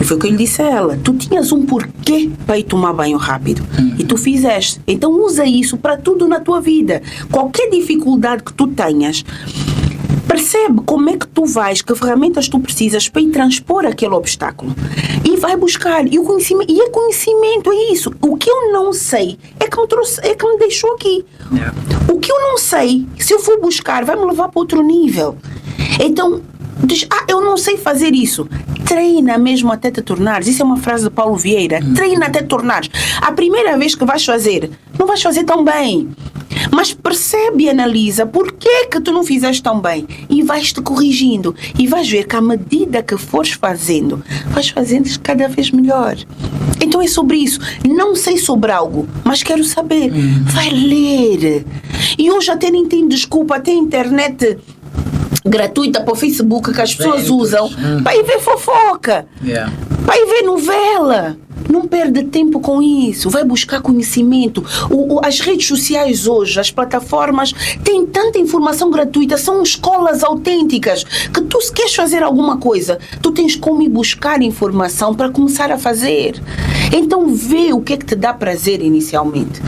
E foi o que eu lhe disse a ela. Tu tinhas um porquê para ir tomar banho rápido. E tu fizeste. Então usa isso para tudo na tua vida. Qualquer dificuldade que tu tenhas, percebe como é que tu vais, que ferramentas tu precisas para ir transpor aquele obstáculo. E vai buscar. E o conhecimento, é isso. O que eu não sei é que me deixou aqui. O que eu não sei, se eu for buscar, vai me levar para outro nível. Então, diz: eu não sei fazer isso. Treina mesmo até te tornares. Isso é uma frase de Paulo Vieira. Treina até te tornares. A primeira vez que vais fazer, não vais fazer tão bem. Mas percebe e analisa porquê que tu não fizeste tão bem. E vais-te corrigindo. E vais ver que à medida que fores fazendo, vais fazendo cada vez melhor. Então é sobre isso. Não sei sobre algo, mas quero saber. Vai ler. E hoje até nem tem desculpa, até a internet gratuita para o Facebook que as pessoas usam para ir ver fofoca, para ir ver novela. Não perde tempo com isso, vai buscar conhecimento. As redes sociais hoje, as plataformas, têm tanta informação gratuita, são escolas autênticas, que tu, se queres fazer alguma coisa, tu tens como ir buscar informação para começar a fazer. Então vê o que é que te dá prazer inicialmente.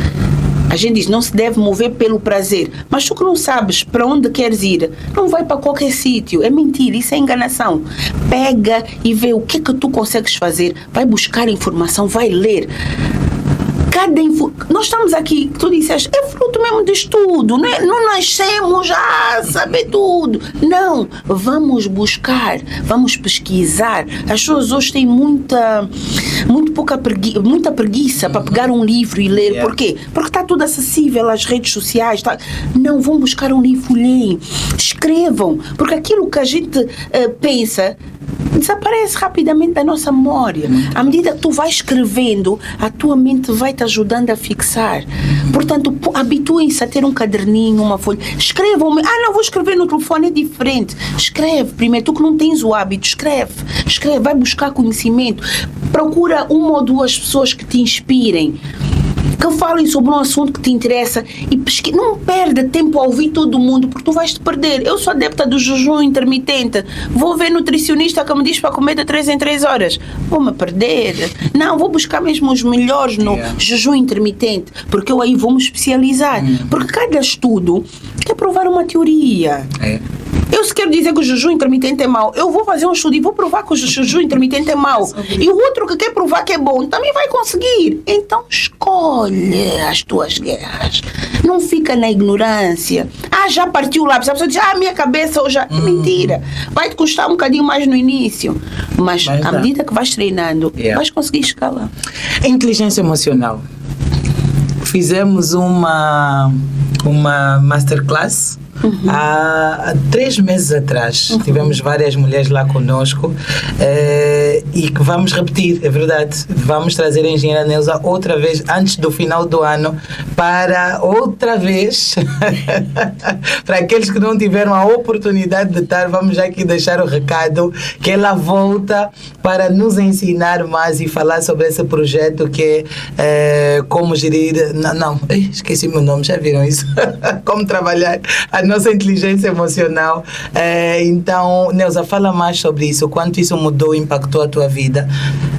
A gente diz, não se deve mover pelo prazer. Mas tu que não sabes para onde queres ir, não vai para qualquer sítio. É mentira, isso é enganação. Pega e vê o que é que tu consegues fazer. Vai buscar informação, vai ler. Nós estamos aqui, tu disseste, é fruto mesmo de estudo, né? Não nascemos já a saber tudo. Não, vamos buscar, vamos pesquisar. As pessoas hoje têm muita preguiça para pegar um livro e ler. Por quê? Porque está tudo acessível às redes sociais. Não, vão buscar um livro, leem, escrevam, porque aquilo que a gente pensa desaparece rapidamente da nossa memória. À medida que tu vais escrevendo, a tua mente vai te ajudando a fixar. Portanto, habituem-se a ter um caderninho, uma folha. Escrevam. Não, vou escrever no telefone, é diferente. Escreve primeiro. Tu que não tens o hábito, escreve. Vai buscar conhecimento. Procura uma ou duas pessoas que te inspirem, que falem sobre um assunto que te interessa e não perda tempo a ouvir todo mundo, porque tu vais te perder. Eu sou adepta do jejum intermitente. Vou ver nutricionista que me diz para comer de 3 em 3 horas. Vou-me perder. Não, vou buscar mesmo os melhores no jejum intermitente, porque eu aí vou me especializar. Porque cada estudo quer provar uma teoria. Eu, se quero dizer que o jejum intermitente é mau, eu vou fazer um estudo e vou provar que o jejum intermitente é mau. E o outro que quer provar que é bom também vai conseguir. Então escolhe as tuas guerras. Não fica na ignorância. Já partiu o lápis. A pessoa diz, minha cabeça hoje... É mentira. Vai te custar um bocadinho mais no início. Mas à medida que vais treinando, vais conseguir chegar lá. Inteligência emocional. Fizemos uma masterclass Há 3 meses atrás tivemos várias mulheres lá conosco e que vamos repetir, é verdade. Vamos trazer a engenheira Neuza outra vez antes do final do ano para outra vez para aqueles que não tiveram a oportunidade de estar, vamos já aqui deixar o recado que ela volta para nos ensinar mais e falar sobre esse projeto que é como gerir, esqueci meu nome, já viram isso? Como trabalhar a nossa inteligência emocional. Então, Neuza, fala mais sobre isso, o quanto isso mudou, impactou a tua vida.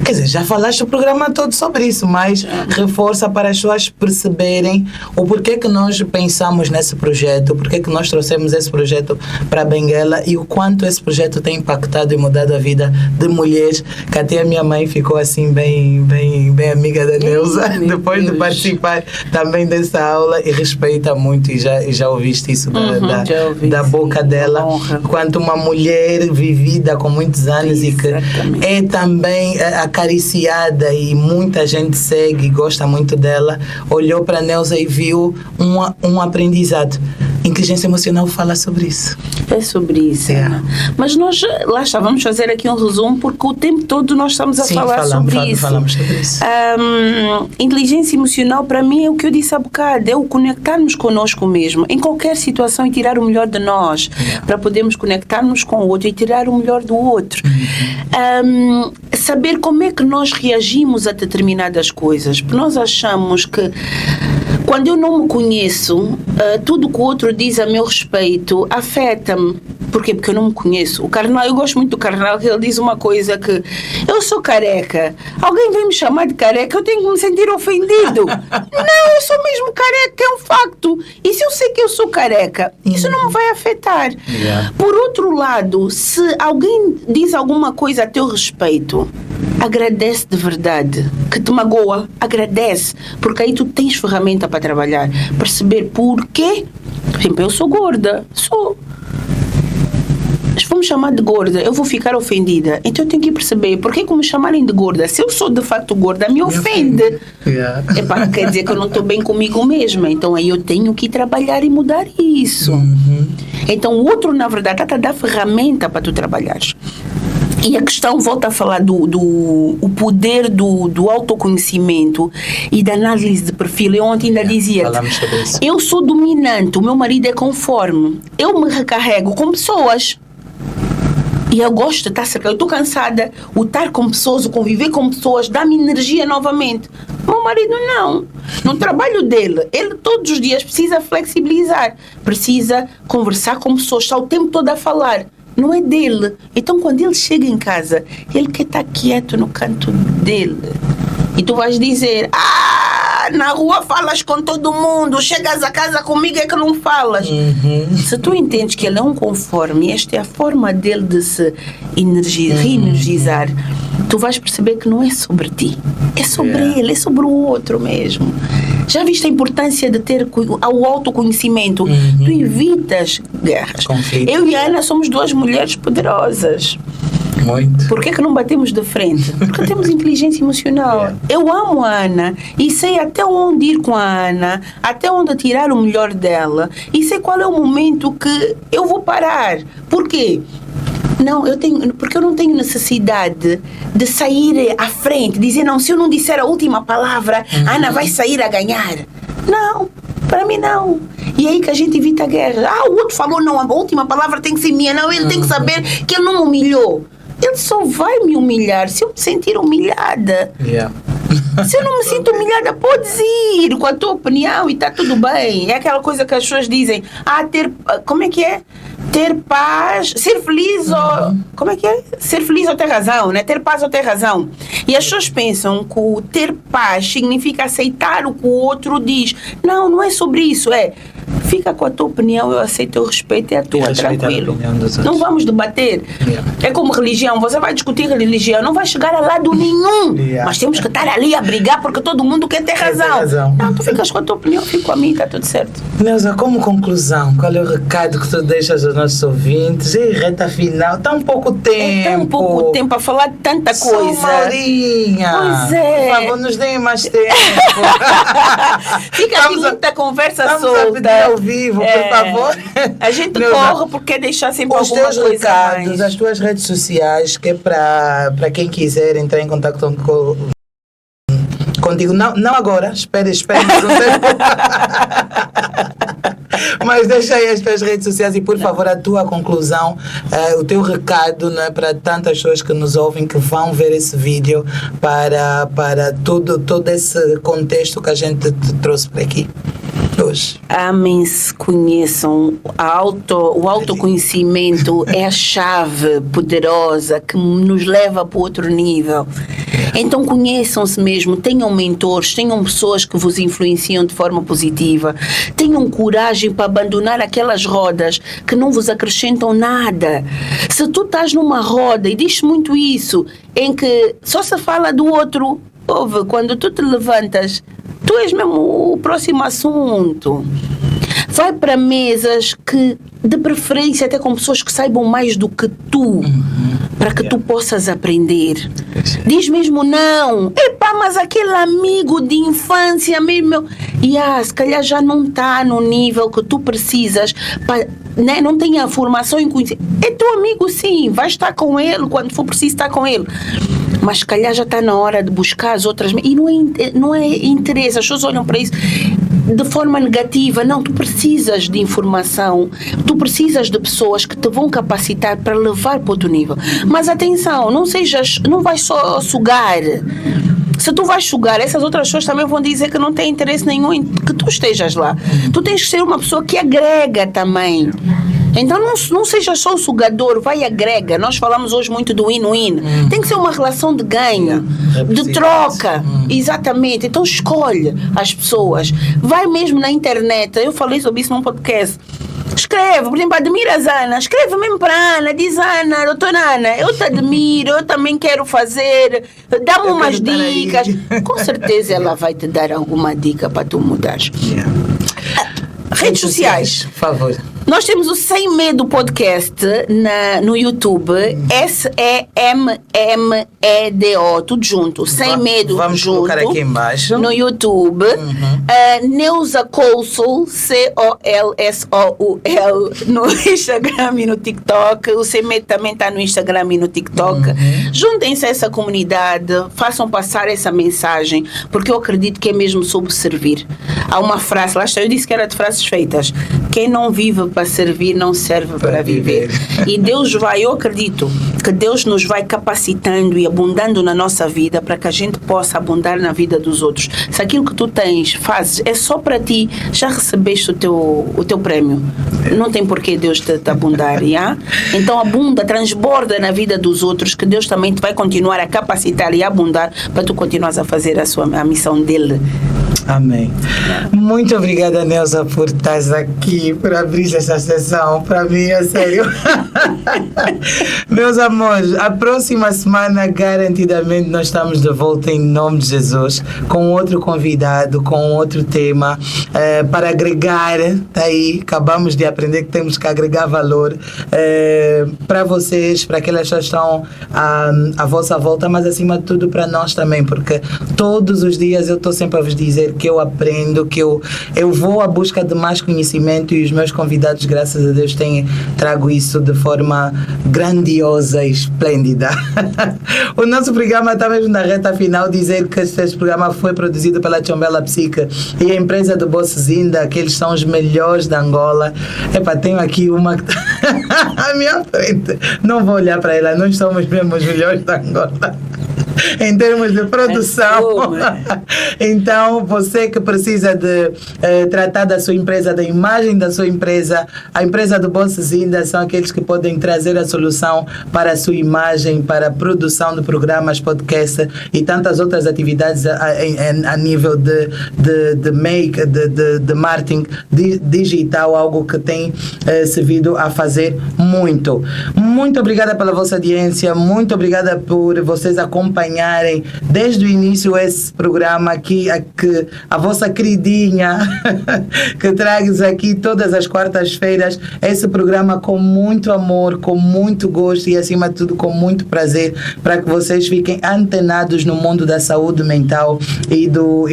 Quer dizer, já falaste o programa todo sobre isso, mas reforça para as pessoas perceberem o porquê que nós pensamos nesse projeto, porquê que nós trouxemos esse projeto para Benguela e o quanto esse projeto tem impactado e mudado a vida de mulheres, que até a minha mãe ficou assim bem amiga da Neuza depois de participar também dessa aula e respeita muito, e já ouviste isso da boca dela, quanto uma mulher vivida com muitos anos e que é também acariciada e muita gente segue e gosta muito dela, olhou para a Neuza e viu um aprendizado. Inteligência emocional fala sobre isso. É sobre isso. Mas nós, lá está, vamos fazer aqui um resumo, porque o tempo todo nós estamos a falar sobre isso. Falamos sobre isso. Inteligência emocional, para mim, é o que eu disse há bocado, é o conectarmos connosco mesmo, em qualquer situação, e tirar o melhor de nós, para podermos conectarmos com o outro e tirar o melhor do outro. Saber como é que nós reagimos a determinadas coisas, porque nós achamos que quando eu não me conheço, tudo que o outro diz a meu respeito afeta-me. Porquê? Porque eu não me conheço. O Carnal, eu gosto muito do Carnal, que ele diz uma coisa que eu sou careca. Alguém vem me chamar de careca, eu tenho que me sentir ofendido. Não, eu sou mesmo careca, é um facto. E se eu sei que eu sou careca, isso não me vai afetar. Por outro lado, se alguém diz alguma coisa a teu respeito, agradece de verdade. Que te magoa, agradece. Porque aí tu tens ferramenta para trabalhar. Perceber porquê. Por exemplo, eu sou gorda. Se for me chamar de gorda, eu vou ficar ofendida. Então eu tenho que perceber porquê que me chamarem de gorda. Se eu sou de facto gorda, me ofende. Quer dizer que eu não estou bem comigo mesma. Então aí eu tenho que trabalhar e mudar isso. Então o outro, na verdade, está a dar ferramenta para tu trabalhares. E a questão, volta a falar o poder do autoconhecimento e da análise de perfil. Eu ontem ainda dizia, eu sou dominante, o meu marido é conforme. Eu me recarrego com pessoas. E eu gosto de estar cercada. Eu estou cansada. O estar com pessoas, o conviver com pessoas, dá-me energia novamente. Meu marido não. No trabalho dele, ele todos os dias precisa flexibilizar. Precisa conversar com pessoas. Está o tempo todo a falar. Não é dele. Então, quando ele chega em casa, ele quer estar quieto no canto dele. E tu vais dizer, na rua falas com todo mundo, chegas a casa comigo é que não falas. Se tu entendes que ele é um conforme, esta é a forma dele de se reenergizar, tu vais perceber que não é sobre ti, é sobre ele, é sobre o outro mesmo. Já viste a importância de ter o autoconhecimento? Tu evitas guerras. Conflito. Eu e a Ana somos 2 mulheres poderosas. Muito. Por que não batemos de frente? Porque temos inteligência emocional. Eu amo a Ana e sei até onde ir com a Ana, até onde tirar o melhor dela, e sei qual é o momento que eu vou parar. Por quê? Porque eu não tenho necessidade de sair à frente, dizer, não, se eu não disser a última palavra, a Ana vai sair a ganhar. Não, para mim não. E é aí que a gente evita a guerra. O outro falou, não, a última palavra tem que ser minha. Não, ele tem que saber que ele não me humilhou. Ele só vai me humilhar se eu me sentir humilhada. Se eu não me sinto humilhada, podes ir com a tua opinião e está tudo bem. É aquela coisa que as pessoas dizem, como é que é? Ter paz, ser feliz ou... Como é que é? Ser feliz ou ter razão, né? Ter paz ou ter razão. E as pessoas pensam que o ter paz significa aceitar o que o outro diz. Não, não é sobre isso, fica com a tua opinião, eu aceito, eu respeito, é a tua, tranquilo. Não vamos debater. É como religião, você vai discutir religião, não vai chegar a lado nenhum. Mas temos que estar ali a brigar porque todo mundo quer ter razão. Não, tu ficas com a tua opinião, fico com a minha, está tudo certo. Neuza, como conclusão, qual é o recado que tu deixas aos nossos ouvintes? E reta final, tão pouco tempo. É tão pouco tempo a falar de tanta coisa. Só 1 horinha. Pois é. Por favor, nos deem mais tempo. Fica aqui muita conversa solta. vivo, por favor. A gente corre porque deixar sempre os alguma teus coisa recados, mais. as tuas redes sociais, que é para quem quiser entrar em contato contigo. Não agora, espere um tempo. Mas deixa aí as tuas redes sociais e, por favor, a tua conclusão, o teu recado, né, para tantas pessoas que nos ouvem, que vão ver esse vídeo, para todo esse contexto que a gente te trouxe por aqui hoje. Amem-se, conheçam. O autoconhecimento é a chave poderosa que nos leva para outro nível. Então conheçam-se mesmo, tenham mentores, tenham pessoas que vos influenciam de forma positiva, tenham coragem para abandonar aquelas rodas que não vos acrescentam nada. Se tu estás numa roda, e diz muito isso, em que só se fala do outro, ouve, quando tu te levantas, tu és mesmo o próximo assunto. Vai para mesas que, de preferência, até com pessoas que saibam mais do que tu, para que tu possas aprender. Diz mesmo não. Epá, mas aquele amigo de infância mesmo, se calhar já não está no nível que tu precisas, né? Não tem a formação em conhecimento. É teu amigo, sim, vai estar com ele quando for preciso estar com ele. Mas se calhar já está na hora de buscar as outras. E não é interesse, as pessoas olham para isso de forma negativa. Não, tu precisas de informação, tu precisas de pessoas que te vão capacitar para levar para outro nível. Mas atenção, não vais só sugar. Se tu vais sugar, essas outras pessoas também vão dizer que não têm interesse nenhum em que tu estejas lá. Tu tens que ser uma pessoa que agrega também. Então não seja só o sugador, vai e agrega. Nós falamos hoje muito do win-win. Tem que ser uma relação de ganho, de troca. Exatamente. Então escolhe as pessoas. Vai mesmo na internet. Eu falei sobre isso num podcast. Escreve, por exemplo, admiras Ana, escreve mesmo para Ana, diz Ana, doutora Ana, eu te admiro, eu também quero fazer, dá-me umas dicas. Com certeza ela vai te dar alguma dica para tu mudares. Redes sociais, por favor. Nós temos o Sem Medo Podcast no YouTube, SEMMEDO, tudo junto, Sem Medo, vamos junto, colocar aqui embaixo. No YouTube. Neuza Coulsoul, COLSOUL, no Instagram e no TikTok. O Sem Medo também está no Instagram e no TikTok. Juntem-se a essa comunidade, façam passar essa mensagem, porque eu acredito que é mesmo sobre servir. Há uma frase, lá está, eu disse que era de frases feitas: quem não vive para servir não serve para viver. E eu acredito que Deus nos vai capacitando e abundando na nossa vida para que a gente possa abundar na vida dos outros. Se aquilo que tu tens, fazes, é só para ti, já recebeste o teu prémio. Não tem porquê Deus te abundar, yeah? Então abunda, transborda na vida dos outros, que Deus também te vai continuar a capacitar e a abundar para tu continuares a fazer a missão dele. Amém. Muito obrigada, Neuza, por estar aqui, por abrir essa sessão. Para mim, é sério. Meus amores, a próxima semana, garantidamente, nós estamos de volta em nome de Jesus, com outro convidado, com outro tema, para agregar. Aí, acabamos de aprender que temos que agregar valor para vocês, para aquelas que estão à vossa volta, mas acima de tudo para nós também, porque todos os dias eu estou sempre a vos dizer que eu aprendo, que eu vou à busca de mais conhecimento, e os meus convidados, graças a Deus, trago isso de forma grandiosa e esplêndida. O nosso programa está mesmo na reta final. Dizer que este programa foi produzido pela Chombela Psique e a empresa do Boss Zinda, que eles são os melhores da Angola. Tenho aqui uma à minha frente, não vou olhar para ela, nós somos mesmo os melhores da Angola em termos de produção. Então, você que precisa de tratar da sua empresa, da imagem da sua empresa, a empresa do Boss Zinda são aqueles que podem trazer a solução para a sua imagem, para a produção de programas, podcast e tantas outras atividades a nível de marketing digital, algo que tem servido a fazer muito. Muito obrigada pela vossa audiência, muito obrigada por vocês acompanharem desde o início esse programa aqui, a vossa queridinha que trago aqui todas as quartas-feiras, esse programa com muito amor, com muito gosto e acima de tudo com muito prazer, para que vocês fiquem antenados no mundo da saúde mental e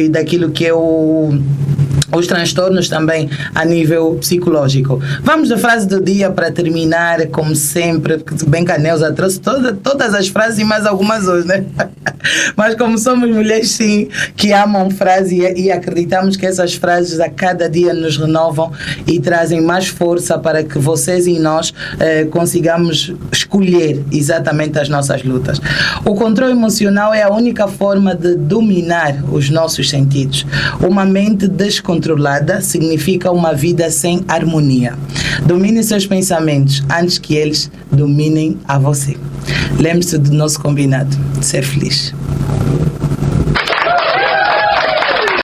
daquilo que é os transtornos também a nível psicológico. Vamos à frase do dia para terminar, como sempre, bem que a Neuza trouxe todas as frases e mais algumas hoje, né? Mas como somos mulheres, sim, que amam frase e acreditamos que essas frases a cada dia nos renovam e trazem mais força para que vocês e nós consigamos escolher exatamente as nossas lutas. O controle emocional é a única forma de dominar os nossos sentidos. Uma mente descontrolada significa uma vida sem harmonia. Domine seus pensamentos antes que eles dominem a você. Lembre-se do nosso combinado. Ser feliz.